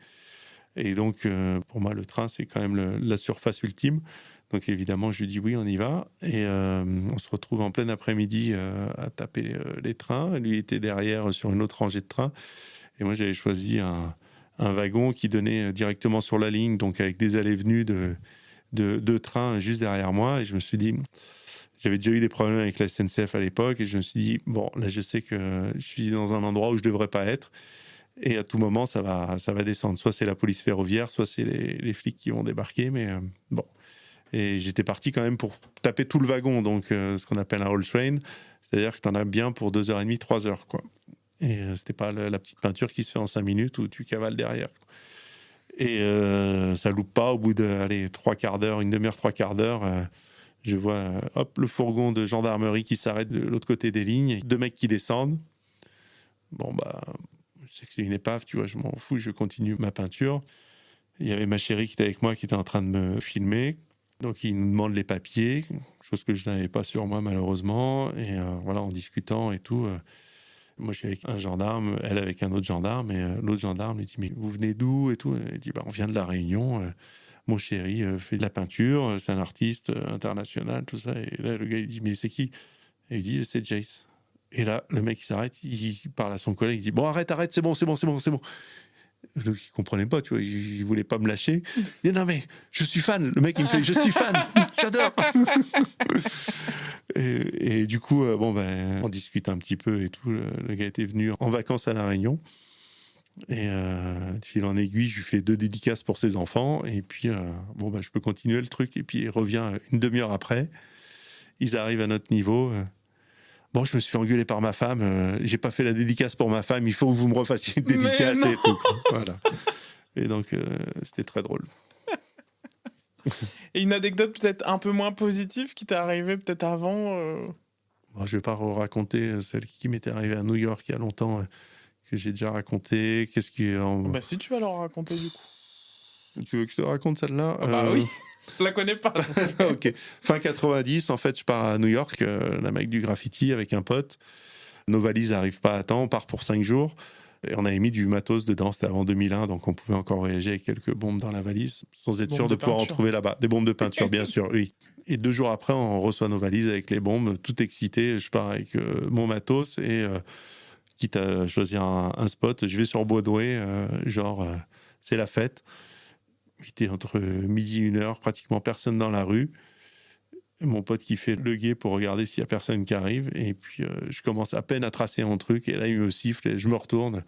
Et donc, pour moi, le train, c'est quand même la surface ultime. Donc, évidemment, je lui dis oui, on y va. Et on se retrouve en plein après-midi à taper les trains. Lui était derrière sur une autre rangée de trains. Et moi, j'avais choisi un wagon qui donnait directement sur la ligne, donc avec des allées-venues de trains juste derrière moi. Et je me suis dit... J'avais déjà eu des problèmes avec la SNCF à l'époque et je me suis dit, bon, là, je sais que je suis dans un endroit où je ne devrais pas être et à tout moment, ça va descendre. Soit c'est la police ferroviaire, soit c'est les flics qui vont débarquer, mais bon. Et j'étais parti quand même pour taper tout le wagon, donc ce qu'on appelle un whole train, c'est-à-dire que tu en as bien pour 2h30, 3h, quoi. Et c'était pas la petite peinture qui se fait en 5 minutes où tu cavales derrière. Et ça loupe pas au bout de 3 quarts d'heure, une demi-heure, 3 quarts d'heure. Je vois le fourgon de gendarmerie qui s'arrête de l'autre côté des lignes, 2 mecs qui descendent. Bon, je sais que c'est une épave, tu vois, je m'en fous, je continue ma peinture. Il y avait ma chérie qui était avec moi, qui était en train de me filmer. Donc, il nous demande les papiers, chose que je n'avais pas sur moi, malheureusement. Et voilà, en discutant et tout. Moi, je suis avec un gendarme, elle avec un autre gendarme. Et l'autre gendarme lui dit, mais vous venez d'où et tout. Elle dit, on vient de La Réunion. Mon chéri fait de la peinture, c'est un artiste international, tout ça. Et là, le gars, il dit, mais c'est qui? Et il dit, c'est Jace. Et là, le mec, il s'arrête, il parle à son collègue, il dit, bon, arrête, c'est bon. Je ne comprenais pas, tu vois, il ne voulait pas me lâcher. Il dit, non, mais je suis fan. Le mec, il me fait, je suis fan, j'adore. et du coup, on discute un petit peu et tout. Le gars était venu en vacances à La Réunion. Et de fil en aiguille, je lui fais 2 dédicaces pour ses enfants. Et puis, je peux continuer le truc. Et puis, il revient une demi-heure après. Ils arrivent à notre niveau. Bon, je me suis fait engueuler par ma femme. J'ai pas fait la dédicace pour ma femme. Il faut que vous me refassiez une dédicace et tout. Voilà. Et donc, c'était très drôle. Et une anecdote peut-être un peu moins positive qui t'est arrivée peut-être avant Bon, je vais pas raconter celle qui m'était arrivée à New York il y a longtemps. Que j'ai déjà raconté. Qu'est-ce qui est si tu vas leur raconter du coup. Tu veux que je te raconte celle-là? Oui, je la connais pas. Ok. Fin 90, en fait, je pars à New York, la mec du graffiti, avec un pote. Nos valises n'arrivent pas à temps, on part pour 5 jours. Et on avait mis du matos dedans, c'était avant 2001, donc on pouvait encore voyager avec quelques bombes dans la valise, sans être sûr de pouvoir en trouver là-bas. Des bombes de peinture, bien sûr, oui. Et 2 jours après, on reçoit nos valises avec les bombes, tout excité. Je pars avec mon matos et... quitte à choisir un spot, je vais sur Broadway, c'est la fête. Il était entre midi et 1h, pratiquement personne dans la rue. Mon pote qui fait le guet pour regarder s'il n'y a personne qui arrive. Et puis, je commence à peine à tracer mon truc. Et là, il me siffle et je me retourne.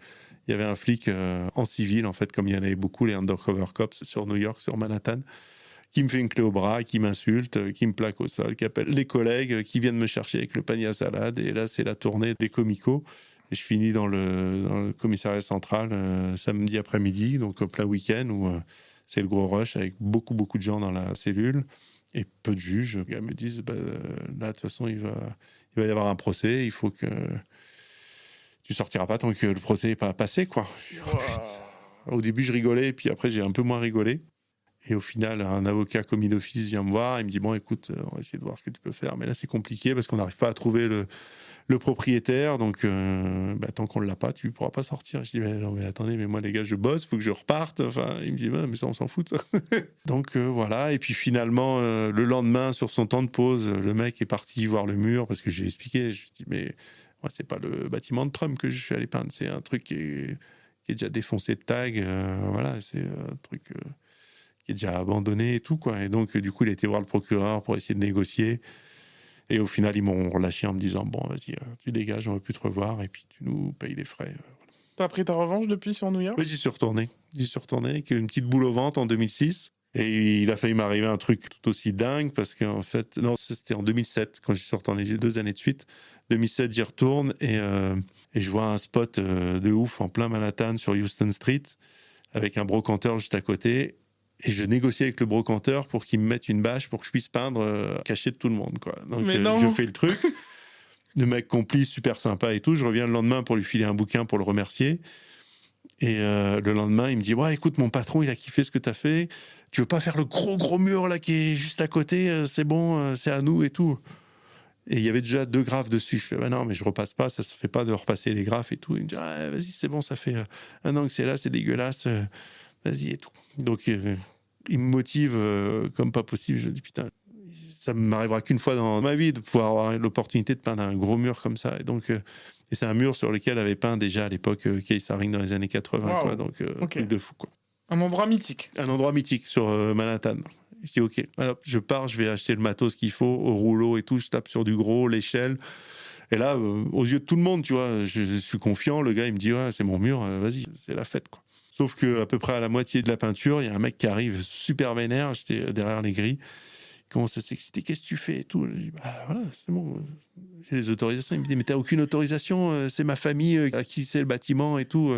Il y avait un flic en civil, en fait, comme il y en avait beaucoup, les undercover cops sur New York, sur Manhattan, qui me fait une clé au bras, qui m'insulte, qui me plaque au sol, qui appelle les collègues, qui viennent me chercher avec le panier à salade. Et là, c'est la tournée des comicos. Et je finis dans le commissariat central samedi après-midi, donc au plein week-end, où c'est le gros rush avec beaucoup de gens dans la cellule et peu de juges. Les gars me disent, là, de toute façon, il va y avoir un procès, il faut que tu sortiras pas tant que le procès n'est pas passé, quoi. Au début, je rigolais, puis après, j'ai un peu moins rigolé. Et au final, un avocat commis d'office vient me voir, il me dit, bon, écoute, on va essayer de voir ce que tu peux faire. Mais là, c'est compliqué parce qu'on n'arrive pas à trouver le propriétaire, donc tant qu'on ne l'a pas, tu ne pourras pas sortir. Je dis, mais non, mais attendez, mais moi, les gars, je bosse, il faut que je reparte. Enfin, il me dit, mais ça, on s'en fout. Donc voilà, et puis finalement, le lendemain, sur son temps de pause, le mec est parti voir le mur, parce que je lui ai expliqué, je lui ai dit, mais moi, c'est pas le bâtiment de Trump que je suis allé peindre, c'est un truc qui est déjà défoncé de tag, voilà, c'est un truc qui est déjà abandonné et tout, quoi. Et donc, du coup, il a été voir le procureur pour essayer de négocier. Et au final, ils m'ont relâché en me disant, bon, vas-y, tu dégages, on ne va plus te revoir, et puis tu nous payes les frais. T'as pris ta revanche depuis sur New York? Oui, j'y suis retourné. Avec une petite boule au ventre en 2006. Et il a failli m'arriver un truc tout aussi dingue, parce qu'en fait, non, c'était en 2007, quand j'y suis retourné, j'ai 2 années de suite. 2007, j'y retourne, et je vois un spot de ouf en plein Manhattan sur Houston Street, avec un brocanteur juste à côté. Et je négocie avec le brocanteur pour qu'il me mette une bâche pour que je puisse peindre caché de tout le monde, quoi. Donc je fais le truc. Le mec complice, super sympa et tout. Je reviens le lendemain pour lui filer un bouquin pour le remercier. Et le lendemain, il me dit, ouais, écoute, mon patron, il a kiffé ce que tu as fait. Tu veux pas faire le gros mur là qui est juste à côté? C'est bon, c'est à nous et tout. Et il y avait déjà 2 graphes dessus. Je fais, bah non, mais je repasse pas, ça se fait pas de repasser les graphes et tout. Il me dit, ah, vas-y, c'est bon, ça fait 1 an que c'est là, c'est dégueulasse. Vas-y et tout. Donc, il me motive comme pas possible. Je me dis, putain, ça ne m'arrivera qu'une fois dans ma vie de pouvoir avoir l'opportunité de peindre un gros mur comme ça. Et donc, et c'est un mur sur lequel avait peint déjà à l'époque Keith Haring dans les années 80. Wow. Quoi. Donc, truc de fou, quoi. Un endroit mythique. Un endroit mythique sur Manhattan. Je dis, ok, alors, je pars, je vais acheter le matos qu'il faut, au rouleau et tout. Je tape sur du gros, l'échelle. Et là, aux yeux de tout le monde, tu vois, je suis confiant. Le gars, il me dit, ouais, c'est mon mur, vas-y, c'est la fête, quoi. Sauf qu'à peu près à la moitié de la peinture, il y a un mec qui arrive super vénère, j'étais derrière les grilles, il commence à s'exciter, qu'est-ce que tu fais et tout. Je dis, bah voilà, c'est bon, j'ai les autorisations. Il me dit, mais t'as aucune autorisation, c'est ma famille à qui c'est le bâtiment et tout.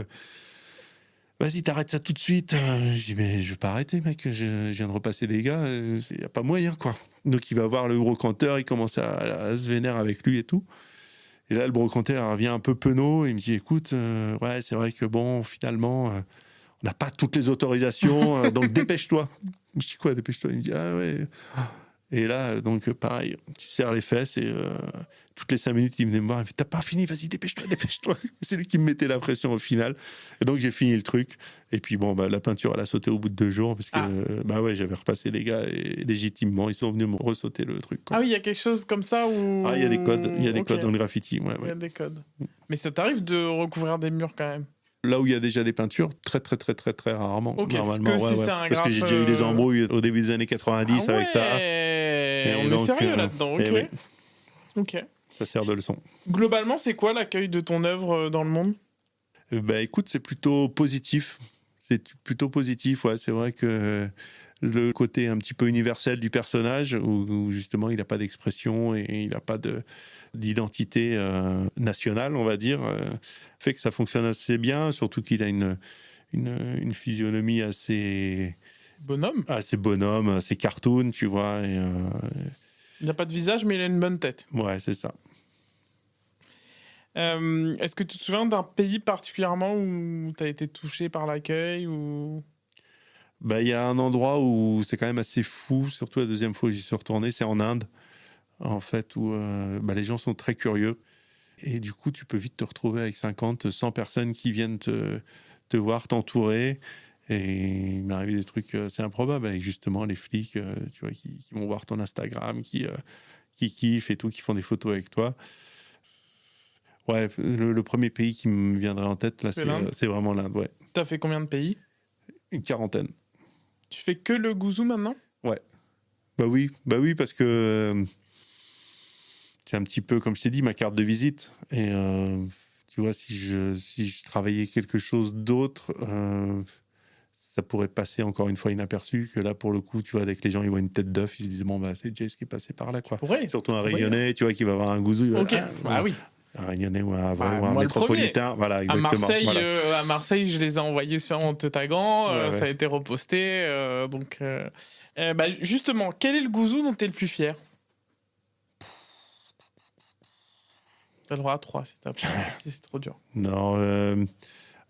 Vas-y, t'arrêtes ça tout de suite. Je dis, mais je vais pas arrêter, mec, je viens de repasser des gars, il n'y a pas moyen, quoi. Donc il va voir le brocanteur, il commence à se vénérer avec lui et tout. Et là, le brocanteur revient un peu penaud, il me dit, écoute, ouais, c'est vrai que bon, finalement... on n'a pas toutes les autorisations, donc dépêche-toi. Je dis quoi, dépêche-toi? Il me dit, ah ouais. Et là, donc pareil, tu serres les fesses et toutes les 5 minutes, il venait me voir, il me dit, t'as pas fini, vas-y, dépêche-toi. C'est lui qui me mettait la pression au final. Et donc j'ai fini le truc. Et puis bon, la peinture, elle a sauté au bout de 2 jours, parce que ouais, j'avais repassé les gars et légitimement, ils sont venus me ressauter le truc, quoi. Ah oui, il y a quelque chose comme ça où... Ah, il y a des codes, codes dans le graffiti. Ouais, il y a des codes. Mais ça t'arrive de recouvrir des murs quand même? Là où il y a déjà des peintures, très rarement. Okay, normalement, parce que j'ai déjà eu des embrouilles au début des années 90 avec ça. Et on est sérieux là-dedans, ok. Ça sert de leçon. Globalement, c'est quoi l'accueil de ton œuvre dans le monde? Écoute, c'est plutôt positif. Ouais. C'est vrai que le côté un petit peu universel du personnage, où justement il n'a pas d'expression et il n'a pas d'identité nationale, on va dire, fait que ça fonctionne assez bien, surtout qu'il a une physionomie assez bonhomme, assez cartoon, tu vois. Il n'a pas de visage, mais il a une bonne tête. Ouais, c'est ça. Est-ce que tu te souviens d'un pays particulièrement où tu as été touché par l'accueil ou... Il y a un endroit où c'est quand même assez fou, surtout la deuxième fois que j'y suis retourné, c'est en Inde, en fait, où les gens sont très curieux. Et du coup, tu peux vite te retrouver avec 50, 100 personnes qui viennent te voir, t'entourer. Et il m'est arrivé des trucs assez improbables avec justement les flics, tu vois, qui vont voir ton Instagram, qui kiffent et tout, qui font des photos avec toi. Ouais, le premier pays qui me viendrait en tête, là, c'est vraiment l'Inde, ouais. T'as fait combien de pays? Une 40aine. Tu fais que le gouzou maintenant? Ouais. Bah oui, parce que c'est un petit peu, comme je t'ai dit, ma carte de visite. Et tu vois, si je travaillais quelque chose d'autre, ça pourrait passer encore une fois inaperçu. Que là, pour le coup, tu vois, dès que les gens ils voient une tête d'œuf, ils se disent, bon, c'est Jace qui est passé par là, quoi. Surtout un Réunionnais, tu vois, qui va avoir un gouzou. Ok, oui. Un Réunionnais ou un métropolitain, voilà, exactement. À Marseille, je les ai envoyés en te taguant, ça a été reposté. Justement, quel est le gouzou dont tu es le plus fier? T'as le droit à 3 si c'est trop dur. Non,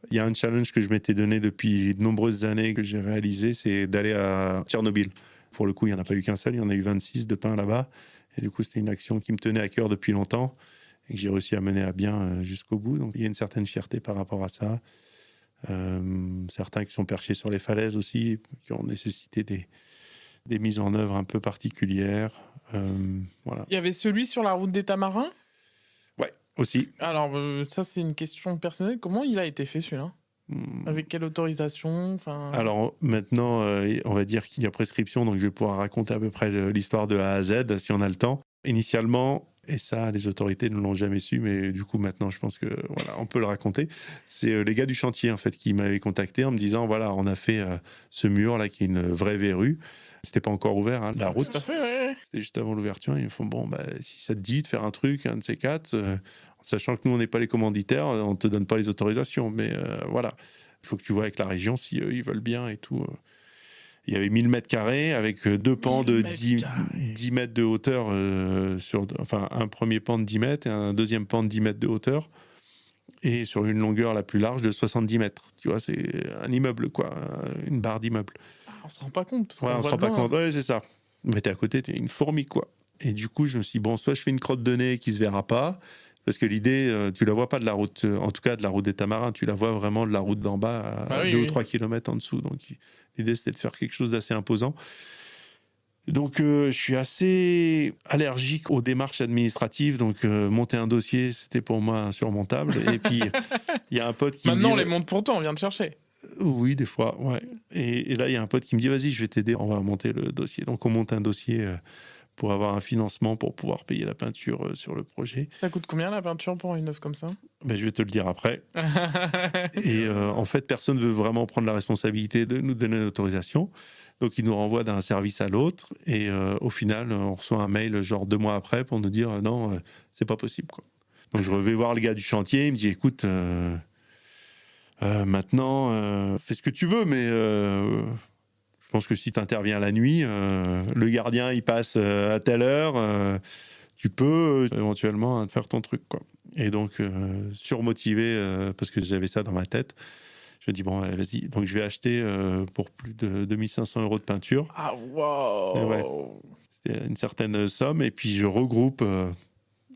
il y a un challenge que je m'étais donné depuis de nombreuses années que j'ai réalisé, c'est d'aller à Tchernobyl. Pour le coup, il n'y en a pas eu qu'un seul, il y en a eu 26 de pins là-bas. Et du coup, c'était une action qui me tenait à cœur depuis longtemps et que j'ai réussi à mener à bien jusqu'au bout. Donc, il y a une certaine fierté par rapport à ça. Certains qui sont perchés sur les falaises aussi, qui ont nécessité des mises en œuvre un peu particulières. Voilà. Il y avait celui sur la route des Tamarins. Ouais, aussi. Alors, ça, c'est une question personnelle. Comment il a été fait, celui-là ? Avec quelle autorisation ? Alors maintenant, on va dire qu'il y a prescription, donc je vais pouvoir raconter à peu près l'histoire de A à Z, si on a le temps. Initialement, et ça, les autorités ne l'ont jamais su, mais du coup, maintenant, je pense que voilà, on peut le raconter. C'est les gars du chantier, en fait, qui m'avaient contacté en me disant, voilà, on a fait ce mur-là, qui est une vraie verrue. C'était pas encore ouvert, hein, la route. Tout à fait, ouais. C'était juste avant l'ouverture. Ils me font, bon, si ça te dit de faire un truc, un de ces quatre, sachant que nous, on n'est pas les commanditaires, on te donne pas les autorisations. Mais voilà, il faut que tu vois avec la région si ils veulent bien et tout. Il y avait 1000 mètres carrés avec deux pans de 10 mètres de hauteur, un premier pan de 10 mètres et un deuxième pan de 10 mètres de hauteur, et sur une longueur la plus large de 70 mètres. Tu vois, c'est un immeuble, quoi, une barre d'immeuble. On se rend pas compte. Ouais, on se rend pas compte. Ouais, c'est ça. Mais t'es à côté, t'es une fourmi, quoi. Et du coup, je me suis dit, bon, soit je fais une crotte de nez qui se verra pas, parce que l'idée, tu la vois pas de la route, en tout cas de la route des Tamarins, tu la vois vraiment de la route d'en bas à 2 ou 3 kilomètres en dessous. Donc l'idée, c'était de faire quelque chose d'assez imposant. Donc je suis assez allergique aux démarches administratives, donc monter un dossier, c'était pour moi insurmontable. Et puis, il y a un pote qui Maintenant, me dit... on les monte pour toi, on vient de chercher. Oui, des fois, ouais. Et là, il y a un pote qui me dit, vas-y, je vais t'aider, on va monter le dossier. Donc on monte un dossier pour avoir un financement pour pouvoir payer la peinture sur le projet. Ça coûte combien la peinture pour une œuvre comme ça ? Je vais te le dire après. Et en fait, personne ne veut vraiment prendre la responsabilité de nous donner l'autorisation. Donc, ils nous renvoient d'un service à l'autre. Et au final, on reçoit un mail genre 2 mois après pour nous dire non, c'est pas possible, quoi. Donc, je vais voir le gars du chantier. Il me dit, écoute, maintenant, fais ce que tu veux, mais... je pense que si tu interviens la nuit, le gardien il passe à telle heure, tu peux éventuellement faire ton truc, quoi. Et donc, surmotivé, parce que j'avais ça dans ma tête, je me dis, bon, vas-y. Donc, je vais acheter pour plus de 2500 € de peinture. Ah, wow. Ouais, c'était une certaine somme. Et puis, je regroupe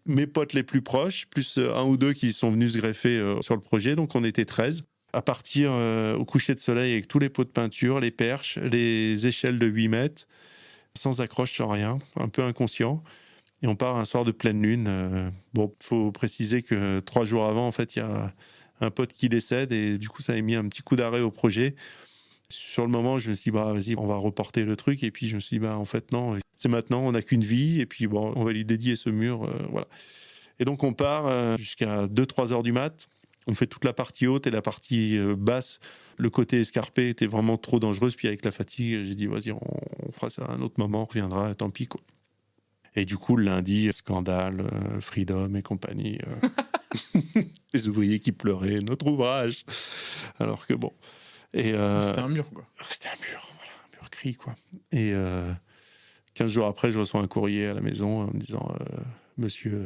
mes potes les plus proches, plus un ou deux qui sont venus se greffer sur le projet. Donc, on était 13. À partir au coucher de soleil avec tous les pots de peinture, les perches, les échelles de 8 mètres, sans accroche, sans rien, un peu inconscient. Et on part un soir de pleine lune. Bon, il faut préciser que 3 jours avant, en fait, il y a un pote qui décède et du coup, ça a mis un petit coup d'arrêt au projet. Sur le moment, je me suis dit, vas-y, on va reporter le truc. Et puis, je me suis dit, en fait, non, c'est maintenant, on n'a qu'une vie. Et puis, bon, on va lui dédier ce mur. Voilà. Et donc, on part jusqu'à 2-3 heures du mat'. On fait toute la partie haute et la partie basse. Le côté escarpé était vraiment trop dangereux. Puis avec la fatigue, j'ai dit, vas-y, on fera ça à un autre moment, on reviendra, tant pis, quoi. Et du coup, le lundi, scandale, Freedom et compagnie. Les ouvriers qui pleuraient, notre ouvrage. Alors que bon. Et, c'était un mur, quoi. C'était un mur, voilà, un mur gris, quoi. Et 15 jours après, je reçois un courrier à la maison en me disant, monsieur...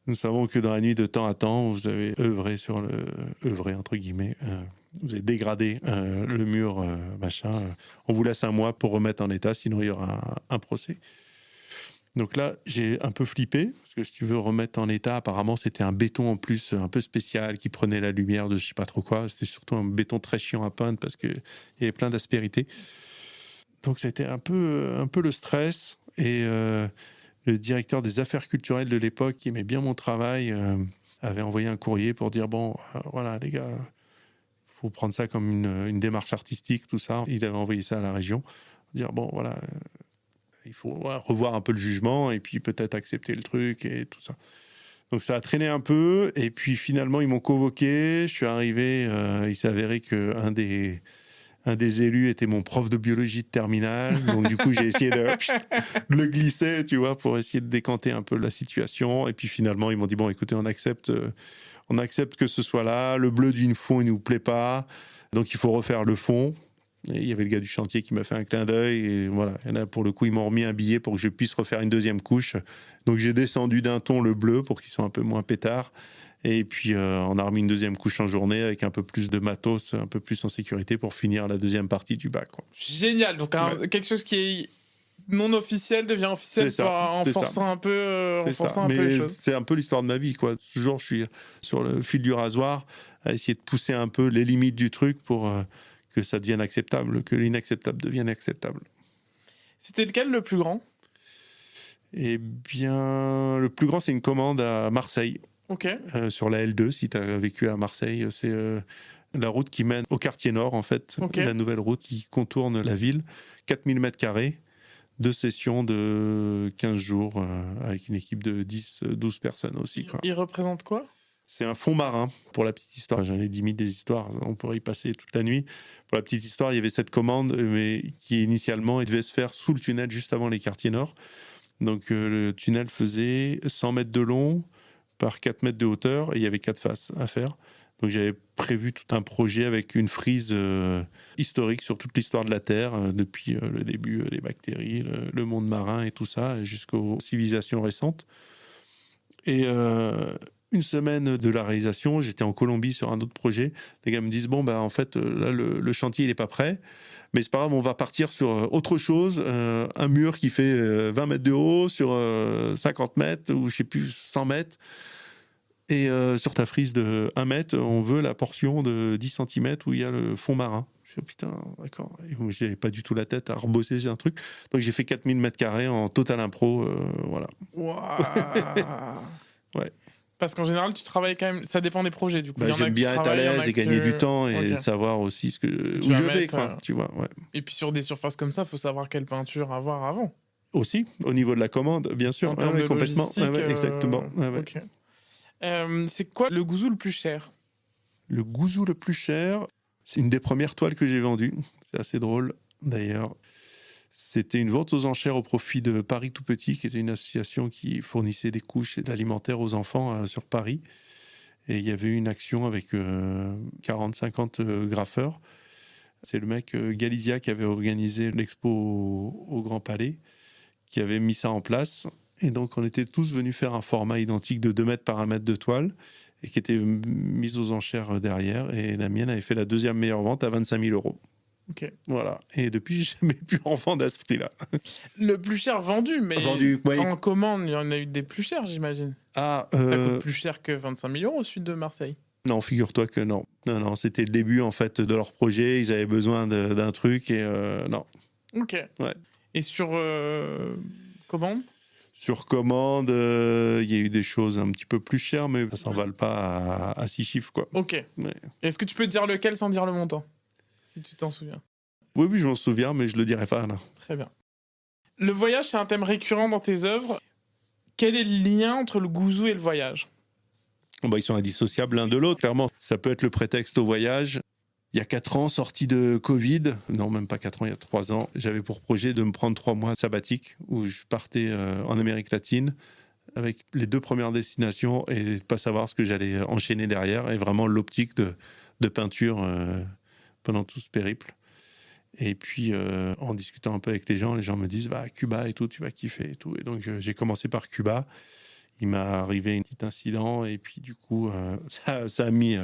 nous savons que dans la nuit de temps à temps, vous avez œuvré entre guillemets, vous avez dégradé le mur, machin. On vous laisse 1 mois pour remettre en état, sinon il y aura un procès. Donc là, j'ai un peu flippé, parce que si tu veux remettre en état, apparemment c'était un béton en plus un peu spécial qui prenait la lumière de je sais pas trop quoi. C'était surtout un béton très chiant à peindre parce qu'il y avait plein d'aspérités. Donc c'était un peu le stress et... le directeur des affaires culturelles de l'époque, qui aimait bien mon travail, avait envoyé un courrier pour dire, bon, voilà, les gars, il faut prendre ça comme une démarche artistique, tout ça. Il avait envoyé ça à la région, dire, bon, voilà, il faut revoir un peu le jugement et puis peut-être accepter le truc et tout ça. Donc ça a traîné un peu, et puis finalement, ils m'ont convoqué, je suis arrivé, il s'est avéré qu'un des élus était mon prof de biologie de terminale. Donc, du coup, j'ai essayé de le glisser, tu vois, pour essayer de décanter un peu la situation. Et puis, finalement, ils m'ont dit, bon, écoutez, on accepte que ce soit là. Le bleu d'une fond, il ne nous plaît pas. Donc, il faut refaire le fond. Et il y avait le gars du chantier qui m'a fait un clin d'œil. Et voilà. Et là, pour le coup, ils m'ont remis un billet pour que je puisse refaire une deuxième couche. Donc, j'ai descendu d'un ton le bleu pour qu'ils soient un peu moins pétards. Et puis, on a remis une deuxième couche en journée avec un peu plus de matos, un peu plus en sécurité pour finir la deuxième partie du bac, quoi. Génial. Donc, quelque chose qui est non officiel devient officiel en forçant un peu les choses. C'est un peu l'histoire de ma vie, quoi. Toujours, je suis sur le fil du rasoir à essayer de pousser un peu les limites du truc pour que ça devienne acceptable, que l'inacceptable devienne acceptable. C'était lequel le plus grand ? Eh bien, le plus grand, c'est une commande à Marseille. Ok. Sur la L2, si tu as vécu à Marseille, c'est la route qui mène au quartier nord, en fait. Okay. La nouvelle route qui contourne la ville. 4000 m², 2 sessions de 15 jours, avec une équipe de 10-12 personnes aussi, quoi. Il représente quoi ? C'est un fond marin, pour la petite histoire. J'en ai 10 000 des histoires, on pourrait y passer toute la nuit. Pour la petite histoire, il y avait cette commande, mais qui initialement devait se faire sous le tunnel, juste avant les quartiers nord. Donc le tunnel faisait 100 mètres de long par 4 mètres de hauteur, et il y avait 4 faces à faire. Donc j'avais prévu tout un projet avec une frise historique sur toute l'histoire de la Terre, depuis le début, les bactéries, le monde marin et tout ça, jusqu'aux civilisations récentes. Et une semaine de la réalisation, j'étais en Colombie sur un autre projet. Les gars me disent, en fait, là, le chantier, il n'est pas prêt. Mais c'est pas grave, on va partir sur autre chose. Un mur qui fait 20 mètres de haut sur 50 mètres, ou je sais plus, 100 mètres. Et sur ta frise de 1 mètre, on veut la portion de 10 cm où il y a le fond marin. Je suis putain, d'accord. Et moi, j'avais pas du tout la tête à rebosser un truc. Donc j'ai fait 4000 m² en total impro. Voilà. Ouais. Parce qu'en général, tu travailles quand même. Ça dépend des projets, du coup. J'aime bien être à l'aise et gagner du temps et savoir aussi où je vais, quoi. Tu vois, ouais. Et puis sur des surfaces comme ça, il faut savoir quelle peinture avoir avant. Aussi, au niveau de la commande, bien sûr. En termes de complètement. Exactement. Okay. C'est quoi le gouzou le plus cher ? Le gouzou le plus cher, c'est une des premières toiles que j'ai vendues. C'est assez drôle, d'ailleurs. C'était une vente aux enchères au profit de Paris Tout Petit, qui était une association qui fournissait des couches et d'alimentaire aux enfants sur Paris. Et il y avait eu une action avec 40-50 graffeurs. C'est le mec Galizia qui avait organisé l'expo au Grand Palais, qui avait mis ça en place. Et donc, on était tous venus faire un format identique de 2 mètres par 1 mètre de toile et qui était mis aux enchères derrière. Et la mienne avait fait la deuxième meilleure vente à 25 000 €. Ok. Voilà. Et depuis, j'ai jamais pu en vendre à ce prix-là. Le plus cher vendu, mais oui. En commande, il y en a eu des plus chers, j'imagine. Ça coûte plus cher que 25 000 € au sud de Marseille. Non, figure-toi que non. Non, c'était le début, en fait, de leur projet. Ils avaient besoin d'un truc et non. Ok. Ouais. Et sur commande ? Sur commande, il y a eu des choses un petit peu plus chères, mais ça s'envale pas à 6 chiffres, quoi. Ok. Ouais. Est-ce que tu peux dire lequel sans dire le montant ? Si tu t'en souviens. Oui, je m'en souviens, mais je le dirai pas, là. Très bien. Le voyage, c'est un thème récurrent dans tes œuvres. Quel est le lien entre le gouzou et le voyage ? Ils sont indissociables l'un de l'autre, clairement. Ça peut être le prétexte au voyage. Il y a 4 ans, sorti de Covid, non, même pas 4 ans, il y a 3 ans, j'avais pour projet de me prendre 3 mois sabbatiques où je partais en Amérique latine avec les 2 premières destinations et de pas savoir ce que j'allais enchaîner derrière et vraiment l'optique de peinture pendant tout ce périple. Et puis, en discutant un peu avec les gens me disent, va à Cuba et tout, tu vas kiffer et tout. Et donc, j'ai commencé par Cuba. Il m'est arrivé un petit incident et puis, du coup, ça a mis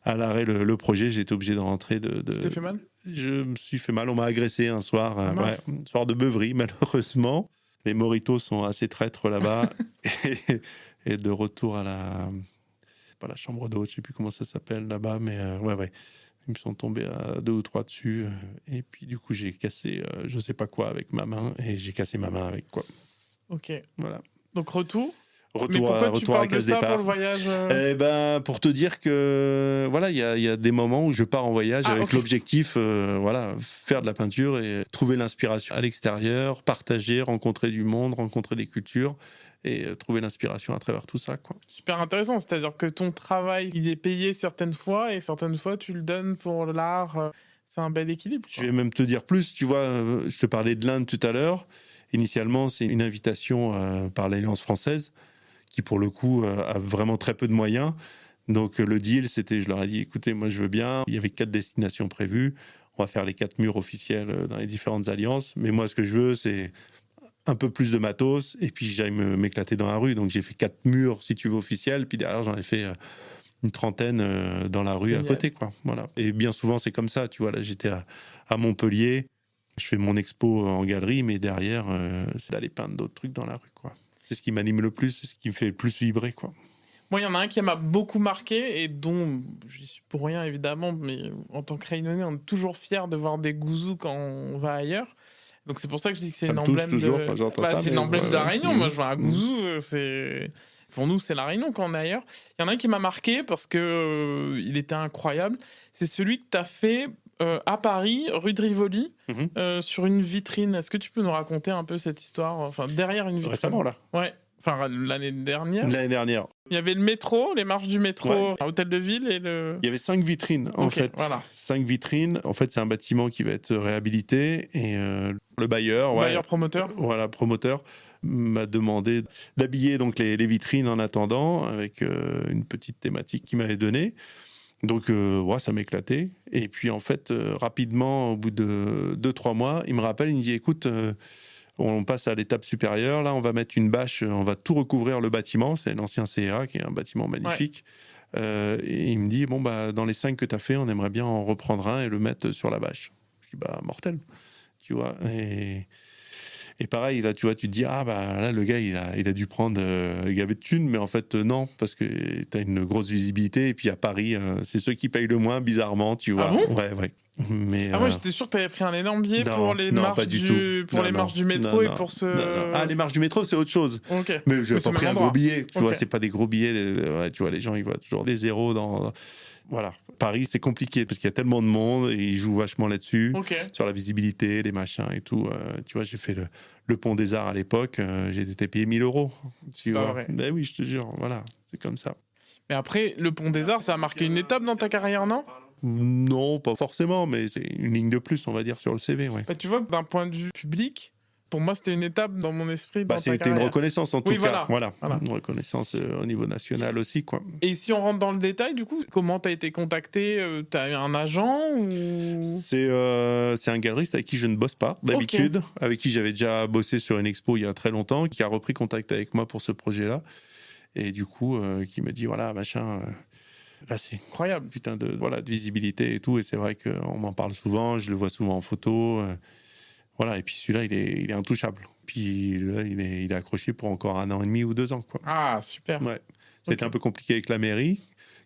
à l'arrêt le projet. J'étais obligé de rentrer. Tu t'es fait mal ? Je me suis fait mal. On m'a agressé un soir, un soir de beuverie, malheureusement. Les mojitos sont assez traîtres là-bas. et de retour à pas la chambre d'hôte, je ne sais plus comment ça s'appelle là-bas, mais ouais. Ils me sont tombés à 2 ou 3 dessus. Et puis, du coup, j'ai cassé je ne sais pas quoi avec ma main. Et j'ai cassé ma main avec quoi. Ok. Voilà. Donc, retour. Mais pourquoi tu parles de ça départ. pour le voyage pour te dire que voilà, il y a des moments où je pars en voyage avec l'objectif, faire de la peinture et trouver l'inspiration à l'extérieur, partager, rencontrer du monde, rencontrer des cultures et trouver l'inspiration à travers tout ça, quoi. Super intéressant, c'est-à-dire que ton travail, il est payé certaines fois et certaines fois tu le donnes pour l'art. C'est un bel équilibre, quoi. Je vais même te dire plus, tu vois, je te parlais de l'Inde tout à l'heure. Initialement, c'est une invitation par l'Alliance française qui, pour le coup, a vraiment très peu de moyens. Donc, le deal, c'était, je leur ai dit, écoutez, moi, je veux bien. Il y avait 4 destinations prévues. on va faire les 4 murs officiels dans les différentes alliances. Mais moi, ce que je veux, c'est un peu plus de matos, et puis j'aille m'éclater dans la rue. Donc j'ai fait 4 murs, si tu veux, officiels, puis derrière, j'en ai fait une trentaine dans la rue. Génial. À côté, quoi. Voilà. Et bien souvent, c'est comme ça. Tu vois, là, j'étais à Montpellier, je fais mon expo en galerie, mais derrière, c'est d'aller peindre d'autres trucs dans la rue, quoi. C'est ce qui m'anime le plus, c'est ce qui me fait le plus vibrer, quoi. Moi, il y en a un qui m'a beaucoup marqué et dont je suis pour rien, évidemment, mais en tant que Réunionnais, on est toujours fiers de voir des gouzous quand on va ailleurs. Donc c'est pour ça que je dis que c'est un emblème toujours, de... quand j'entends ça, c'est un emblème de la Réunion. Moi, je vois un gouzou, c'est... Pour nous, c'est la Réunion quand on est ailleurs. Il y en a un qui m'a marqué parce que il était incroyable. C'est celui que tu as fait à Paris, rue de Rivoli, sur une vitrine. Est-ce que tu peux nous raconter un peu cette histoire, enfin, derrière une vitrine? Récemment, là. Ouais. Enfin, l'année dernière. L'année dernière. Il y avait le métro, les marches du métro, à Hôtel de Ville et le... Il y avait 5 vitrines, en fait. Voilà. 5 vitrines. En fait, c'est un bâtiment qui va être réhabilité. Et le bailleur... promoteur. Voilà, promoteur m'a demandé d'habiller donc les vitrines en attendant, avec une petite thématique qu'il m'avait donnée. Donc, ça m'éclatait. Et puis, en fait, rapidement, au bout de 2-3 mois, il me rappelle, il me dit, écoute... on passe à l'étape supérieure. Là, on va mettre une bâche, on va tout recouvrir le bâtiment. C'est l'ancien CRA, qui est un bâtiment magnifique. Ouais. Et il me dit, dans les 5 que tu as fait, on aimerait bien en reprendre un et le mettre sur la bâche. Je dis, mortel. Tu vois. Et pareil, là, tu vois, tu te dis, là, le gars, il a dû prendre gavé de thunes, mais en fait, non, parce que tu as une grosse visibilité. Et puis à Paris, c'est ceux qui payent le moins, bizarrement, tu vois. Ah bon? Ouais. Mais, moi, j'étais sûr que tu avais pris un énorme billet pour les marches du métro et pour ce... Non. Les marches du métro, c'est autre chose. Okay. Mais je n'ai pas pris un gros billet. Tu vois, c'est pas des gros billets. Tu vois, les gens, ils voient toujours des zéros dans... Voilà. Paris, c'est compliqué parce qu'il y a tellement de monde et ils jouent vachement là-dessus, sur la visibilité, les machins et tout. Tu vois, j'ai fait le Pont des Arts à l'époque, j'ai été payé 1 000 €. Tu vois. Vrai. Ben oui, je te jure, voilà, c'est comme ça. Mais après, le Pont des Arts, ça a marqué une étape dans ta carrière, non ? Non, pas forcément, mais c'est une ligne de plus, on va dire, sur le CV. Ouais. Tu vois, d'un point de vue public, pour moi, c'était une étape dans mon esprit. C'était une reconnaissance, en tout cas. Voilà. Une reconnaissance au niveau national aussi, quoi. Et si on rentre dans le détail, du coup, comment tu as été contacté ? Tu as eu un agent ou... C'est un galeriste avec qui je ne bosse pas, d'habitude, avec qui j'avais déjà bossé sur une expo il y a très longtemps, qui a repris contact avec moi pour ce projet-là. Et du coup, qui me dit, voilà, machin... Là, c'est incroyable. Putain de visibilité et tout. Et c'est vrai qu'on m'en parle souvent, je le vois souvent en photo. Voilà, et puis celui-là, il est intouchable. Puis là, il est accroché pour encore 1 an et demi ou 2 ans. Quoi. Ah, super. Ouais. C'était un peu compliqué avec la mairie,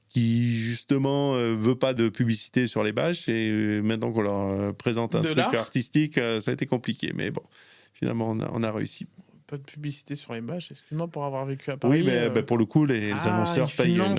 qui justement veut pas de publicité sur les bâches. Et maintenant qu'on leur présente un truc artistique, ça a été compliqué. Mais bon, finalement, on a réussi. Pas de publicité sur les bâches, excuse-moi pour avoir vécu à Paris. Oui, mais pour le coup, les annonceurs payent une...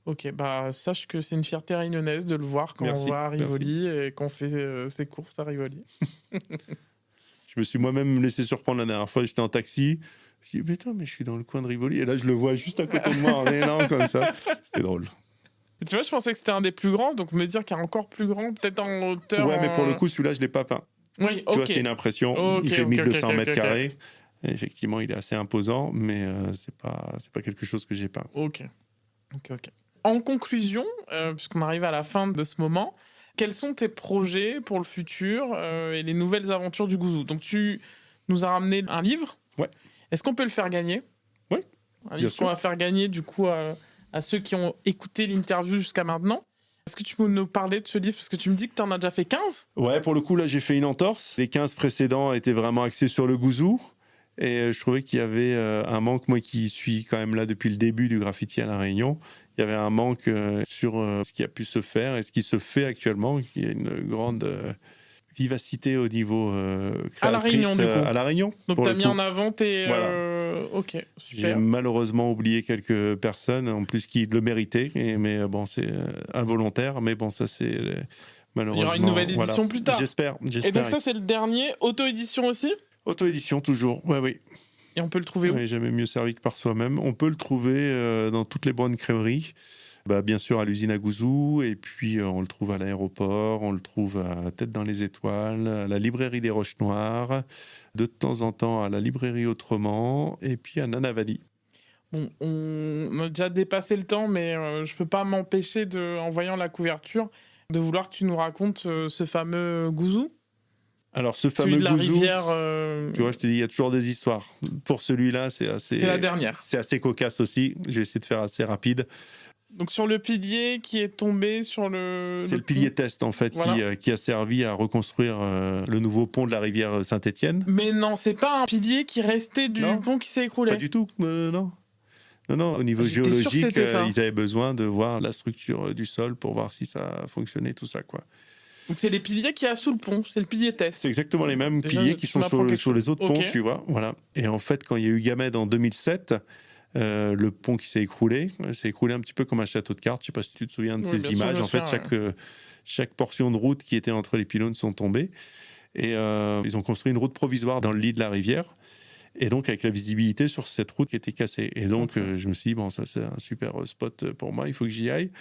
Ok, sache que c'est une fierté réunionnaise de le voir quand on va à Rivoli et qu'on fait ses courses à Rivoli. Je me suis moi-même laissé surprendre la dernière fois, j'étais en taxi, je dis putain, mais je suis dans le coin de Rivoli, et là je le vois juste à côté de moi en élan comme ça, c'était drôle. Et tu vois, je pensais que c'était un des plus grands, donc me dire qu'il y a encore plus grand, peut-être en hauteur... Ouais, mais pour le coup, celui-là, je l'ai pas peint. Oui, tu vois, c'est une impression. Il fait 1200 mètres carrés. Et effectivement, il est assez imposant, mais c'est pas quelque chose que j'ai peint. Ok. En conclusion, puisqu'on arrive à la fin de ce moment, quels sont tes projets pour le futur et les nouvelles aventures du Gouzou ? Donc, tu nous as ramené un livre. Ouais. Est-ce qu'on peut le faire gagner ? Ouais. Un livre qu'on va faire gagner, du coup, à ceux qui ont écouté l'interview jusqu'à maintenant. Est-ce que tu peux nous parler de ce livre ? Parce que tu me dis que tu en as déjà fait 15 ? Ouais, pour le coup, là, j'ai fait une entorse. Les 15 précédents étaient vraiment axés sur le Gouzou. Et je trouvais qu'il y avait un manque, moi qui suis quand même là depuis le début du graffiti à La Réunion, il y avait un manque sur ce qui a pu se faire et ce qui se fait actuellement, qui est une grande vivacité au niveau créatrice. À La Réunion, du coup. À La Réunion. Donc, tu as mis en avant tes... Voilà. Ok, super. J'ai malheureusement oublié quelques personnes, en plus, qui le méritaient. Mais bon, c'est involontaire, mais bon, ça, c'est... Malheureusement, il y aura une nouvelle édition plus tard. J'espère. Et donc ça, c'est le dernier. Auto-édition aussi ? Auto-édition, toujours. Oui. Et on peut le trouver où ? Jamais mieux servi que par soi-même. On peut le trouver dans toutes les bonnes crèmeries. Bien sûr, à l'usine à Gouzou. Et puis, on le trouve à l'aéroport. On le trouve à Tête dans les Étoiles, à la librairie des Roches Noires. De temps en temps, à la librairie Autrement. Et puis, à Nanavali. Bon, on a déjà dépassé le temps, mais je peux pas m'empêcher en voyant la couverture, de vouloir que tu nous racontes ce fameux gouzou. Alors, ce Celui fameux de la gouzou, rivière. tu vois, je te dis, il y a toujours des histoires. Pour celui-là, c'est la dernière. C'est assez cocasse aussi. Je vais essayer de faire assez rapide. Donc sur le pilier qui est tombé sur C'est le pilier test, en fait, Voilà. qui a servi à reconstruire le nouveau pont de la rivière Saint-Étienne. Mais non, c'est pas un pilier qui restait du Non. pont qui s'est écroulé. Pas du tout. Non. Non, au niveau J'étais sûr que géologique, c'était ça. ils avaient besoin de voir la structure du sol pour voir si ça fonctionnait, tout ça, quoi. Donc c'est les piliers qu'il y a sous le pont, c'est le pilier test. C'est exactement les mêmes Déjà, piliers qui tu sont m'apprends quelque sur les autres chose. ponts, Ok. tu vois. Voilà. Et en fait, quand il y a eu Gamède en 2007, le pont qui s'est écroulé un petit peu comme un château de cartes. Je sais pas si tu te souviens de Oui, ces bien sûr, images. bien En fait, sûr, chaque portion de route qui était entre les pylônes sont tombées. Et ils ont construit une route provisoire dans le lit de la rivière. Et donc, avec la visibilité sur cette route qui était cassée. Et donc, je me suis dit, bon, ça, c'est un super spot pour moi, il faut que j'y aille.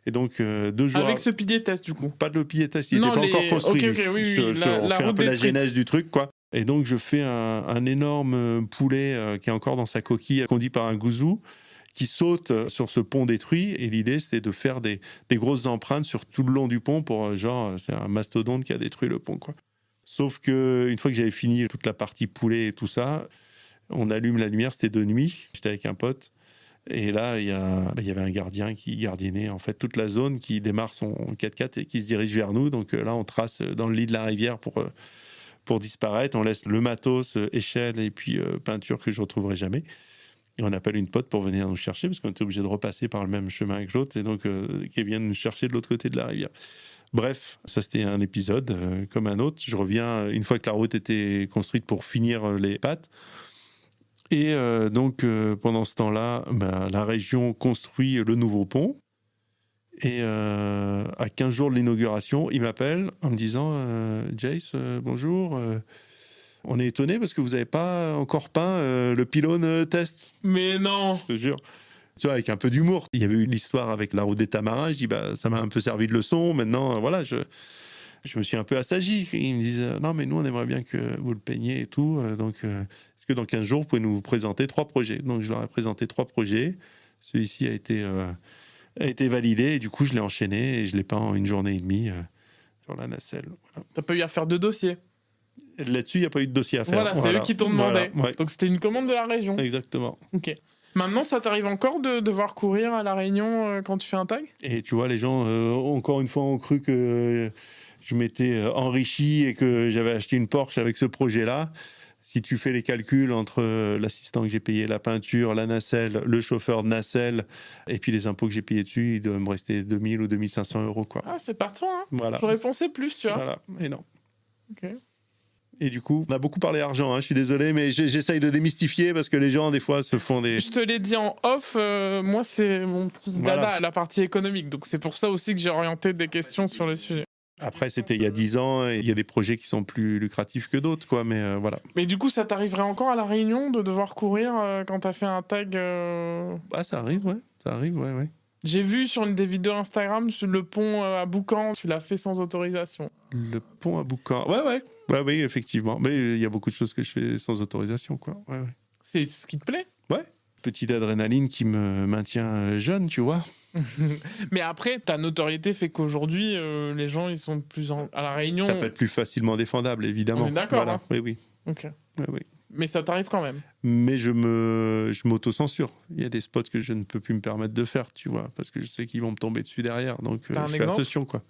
Et donc, 2 jours. Avec ce pilier test, du coup. Pas de le pilier test, il Non, n'était pas encore construit. Ok, oui, on fait un route peu la détruite. genèse du truc, quoi. Et donc, je fais un énorme poulet qui est encore dans sa coquille, conduit par un gouzou, qui saute sur ce pont détruit. Et l'idée, c'était de faire des grosses empreintes sur tout le long du pont pour, c'est un mastodonte qui a détruit le pont, quoi. Sauf qu'une fois que j'avais fini toute la partie poulet et tout ça, on allume la lumière, c'était de nuit, j'étais avec un pote, et là, il y avait un gardien qui gardiennait en fait toute la zone, qui démarre son 4x4 et qui se dirige vers nous. Donc là, on trace dans le lit de la rivière pour disparaître. On laisse le matos, échelle et puis peinture que je ne retrouverai jamais. Et on appelle une pote pour venir nous chercher, parce qu'on était obligé de repasser par le même chemin que l'autre, et donc qui vient nous chercher de l'autre côté de la rivière. Bref, ça c'était un épisode comme un autre. Je reviens une fois que la route était construite pour finir les pattes. Et donc, pendant ce temps-là, la région construit le nouveau pont. Et à 15 jours de l'inauguration, il m'appelle en me disant « Jace, bonjour, on est étonné parce que vous n'avez pas encore peint le pylône test. » Mais non. Je te jure. Tu vois, avec un peu d'humour. Il y avait eu l'histoire avec la route des Tamarins. Je dis « ça m'a un peu servi de leçon. Maintenant, voilà, je me suis un peu assagi. » Ils me disent « Non, mais nous, on aimerait bien que vous le peigniez et tout. Donc, est-ce que dans 15 jours, vous pouvez nous présenter 3 projets ?» Donc, je leur ai présenté 3 projets. Celui-ci a été validé. Et du coup, je l'ai enchaîné et je l'ai peint en 1 journée et demie sur la nacelle. Voilà. T'as pas eu à faire de dossier. Là-dessus, il n'y a pas eu de dossier à faire. Voilà, c'est eux qui t'ont demandé. Voilà, ouais. Donc c'était une commande de la région. Exactement. Ok. Maintenant, ça t'arrive encore de devoir courir à La Réunion quand tu fais un tag ? Et tu vois, les gens, encore une fois, ont cru que je m'étais enrichi et que j'avais acheté une Porsche avec ce projet-là. Si tu fais les calculs entre l'assistant que j'ai payé, la peinture, la nacelle, le chauffeur de nacelle, et puis les impôts que j'ai payés dessus, il doit me rester 2000 ou 2500 euros, quoi. Ah, c'est partout, hein. Voilà. J'aurais pensé plus, tu vois. Voilà, et non. Ok. Et du coup, on a beaucoup parlé argent, hein, je suis désolé, mais j'essaye de démystifier parce que les gens, des fois, se font des... Je te l'ai dit en off, moi, c'est mon petit dada, Voilà. la partie économique. Donc c'est pour ça aussi que j'ai orienté des questions sur le sujet. Après, c'était il y a 10 ans, et il y a des projets qui sont plus lucratifs que d'autres, quoi, mais voilà. Mais du coup, ça t'arriverait encore à La Réunion de devoir courir quand t'as fait un tag Ah, ça arrive, ouais. J'ai vu sur une des vidéos Instagram sur le pont à Boucan, tu l'as fait sans autorisation. Le pont à Boucan. Ouais, oui, effectivement. Mais il y a beaucoup de choses que je fais sans autorisation, quoi. Ouais. C'est ce qui te plaît? Ouais. Petite adrénaline qui me maintient jeune, tu vois. Mais après, ta notoriété fait qu'aujourd'hui, les gens, ils sont plus à La Réunion. Ça peut être plus facilement défendable, évidemment. On est d'accord, Voilà. hein. Oui. Ok. Oui. Mais ça t'arrive quand même. Mais je m'auto-censure. Il y a des spots que je ne peux plus me permettre de faire, tu vois, parce que je sais qu'ils vont me tomber dessus derrière. Donc, T'as un je fais exemple attention, quoi.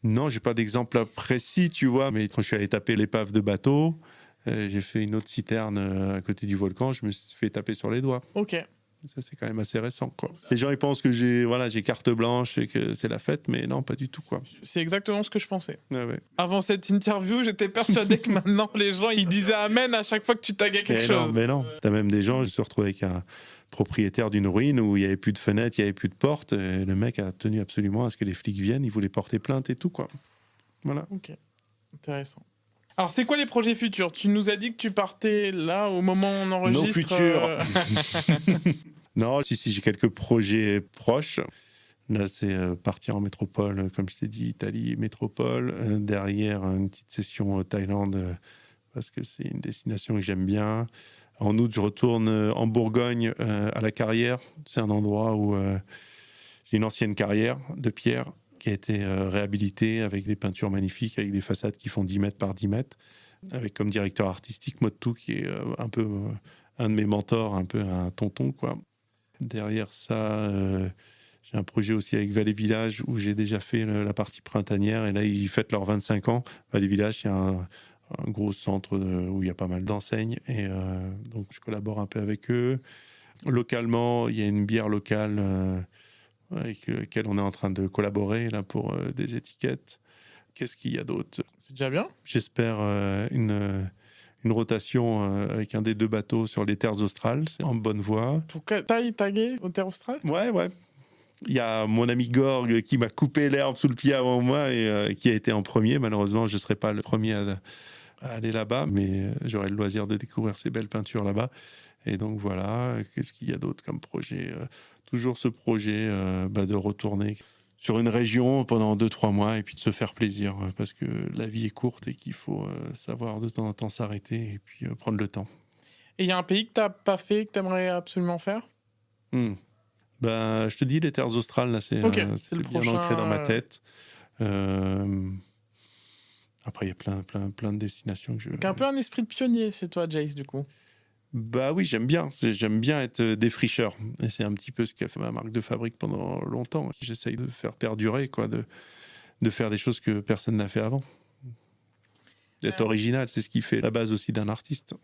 Non, j'ai pas d'exemple précis, tu vois, mais quand je suis allé taper l'épave de bateau, j'ai fait une autre citerne à côté du volcan, je me suis fait taper sur les doigts. Ok. Ça, c'est quand même assez récent, quoi. Les gens, ils pensent que j'ai carte blanche et que c'est la fête, mais non, pas du tout, quoi. C'est exactement ce que je pensais. Ouais. Avant cette interview, j'étais persuadé que maintenant, les gens, ils disaient amen à chaque fois que tu taguais quelque chose. Mais non. T'as même des gens, je me suis retrouvé avec un propriétaire d'une ruine où il n'y avait plus de fenêtres, il n'y avait plus de portes, et le mec a tenu absolument à ce que les flics viennent, il voulait porter plainte et tout, quoi. Voilà. Ok. Intéressant. Alors, c'est quoi les projets futurs? Tu nous as dit que tu partais là, au moment où on enregistre. Nos futurs. Non, si, j'ai quelques projets proches. Là, c'est partir en métropole, comme je t'ai dit, Italie, métropole. Derrière, une petite session Thaïlande, parce que c'est une destination que j'aime bien. En août, je retourne en Bourgogne, à la Carrière. C'est un endroit où c'est une ancienne carrière de pierre. qui a été réhabilité avec des peintures magnifiques, avec des façades qui font 10 mètres par 10 mètres, avec comme directeur artistique Motou, qui est un peu un de mes mentors, un peu un tonton, quoi. Derrière ça, j'ai un projet aussi avec Vallée Village, où j'ai déjà fait la partie printanière, et là, ils fêtent leurs 25 ans. Vallée Village, c'est un gros centre où il y a pas mal d'enseignes, et donc je collabore un peu avec eux. Localement, il y a une bière locale avec laquelle on est en train de collaborer là, pour des étiquettes. Qu'est-ce qu'il y a d'autre ? C'est déjà bien. J'espère une rotation avec un des 2 bateaux sur les terres australes. C'est en bonne voie. Pour que t'ailles taguer aux terres australes ? Ouais. Il y a mon ami Gorg qui m'a coupé l'herbe sous le pied avant moi et qui a été en premier. Malheureusement, je ne serai pas le premier à aller là-bas, mais j'aurai le loisir de découvrir ces belles peintures là-bas. Et donc voilà, qu'est-ce qu'il y a d'autre comme projet ? Toujours ce projet de retourner sur une région pendant 2-3 mois et puis de se faire plaisir, parce que la vie est courte et qu'il faut savoir de temps en temps s'arrêter et puis prendre le temps. Et il y a un pays que tu n'as pas fait, que tu aimerais absolument faire ? Je te dis, les terres australes, là, c'est le bien prochain, ancré dans ma tête. Après, il y a plein de destinations que je... C'est un peu un esprit de pionnier chez toi, Jace, du coup. Oui, j'aime bien être défricheur. Et c'est un petit peu ce qu'a fait ma marque de fabrique pendant longtemps. J'essaye de faire perdurer, quoi, de faire des choses que personne n'a fait avant. D'être original, c'est ce qui fait la base aussi d'un artiste.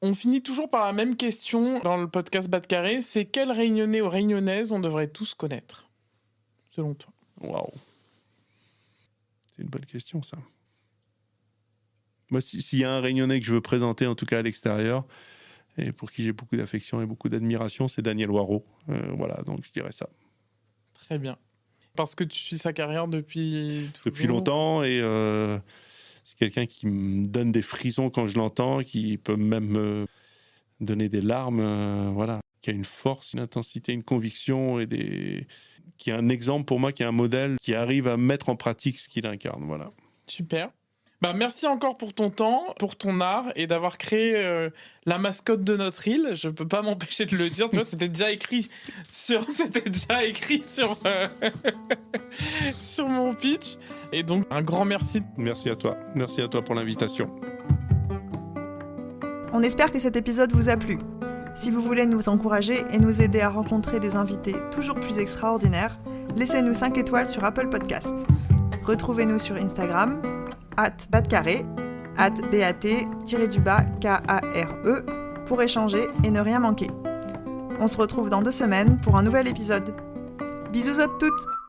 On finit toujours par la même question dans le podcast Bas de Carré. C'est quel Réunionnais ou Réunionnaise on devrait tous connaître, selon toi ? Waouh. C'est une bonne question, ça. Moi, s'il y a un Réunionnais que je veux présenter, en tout cas à l'extérieur, et pour qui j'ai beaucoup d'affection et beaucoup d'admiration, c'est Daniel Waro. Voilà, donc je dirais ça. Très bien. Parce que tu suis sa carrière depuis longtemps, et c'est quelqu'un qui me donne des frissons quand je l'entends, qui peut même me donner des larmes, qui a une force, une intensité, une conviction, qui est un exemple pour moi, qui est un modèle, qui arrive à mettre en pratique ce qu'il incarne. Voilà. Super. Merci encore pour ton temps, pour ton art et d'avoir créé la mascotte de notre île. Je peux pas m'empêcher de le dire. Tu vois, c'était déjà écrit sur sur mon pitch. Et donc un grand merci. Merci à toi pour l'invitation. On espère que cet épisode vous a plu. Si vous voulez nous encourager et nous aider à rencontrer des invités toujours plus extraordinaires, laissez-nous 5 étoiles sur Apple Podcast. Retrouvez-nous sur Instagram @batcarré, @BAT-KARE pour échanger et ne rien manquer. On se retrouve dans 2 semaines pour un nouvel épisode. Bisous à toutes!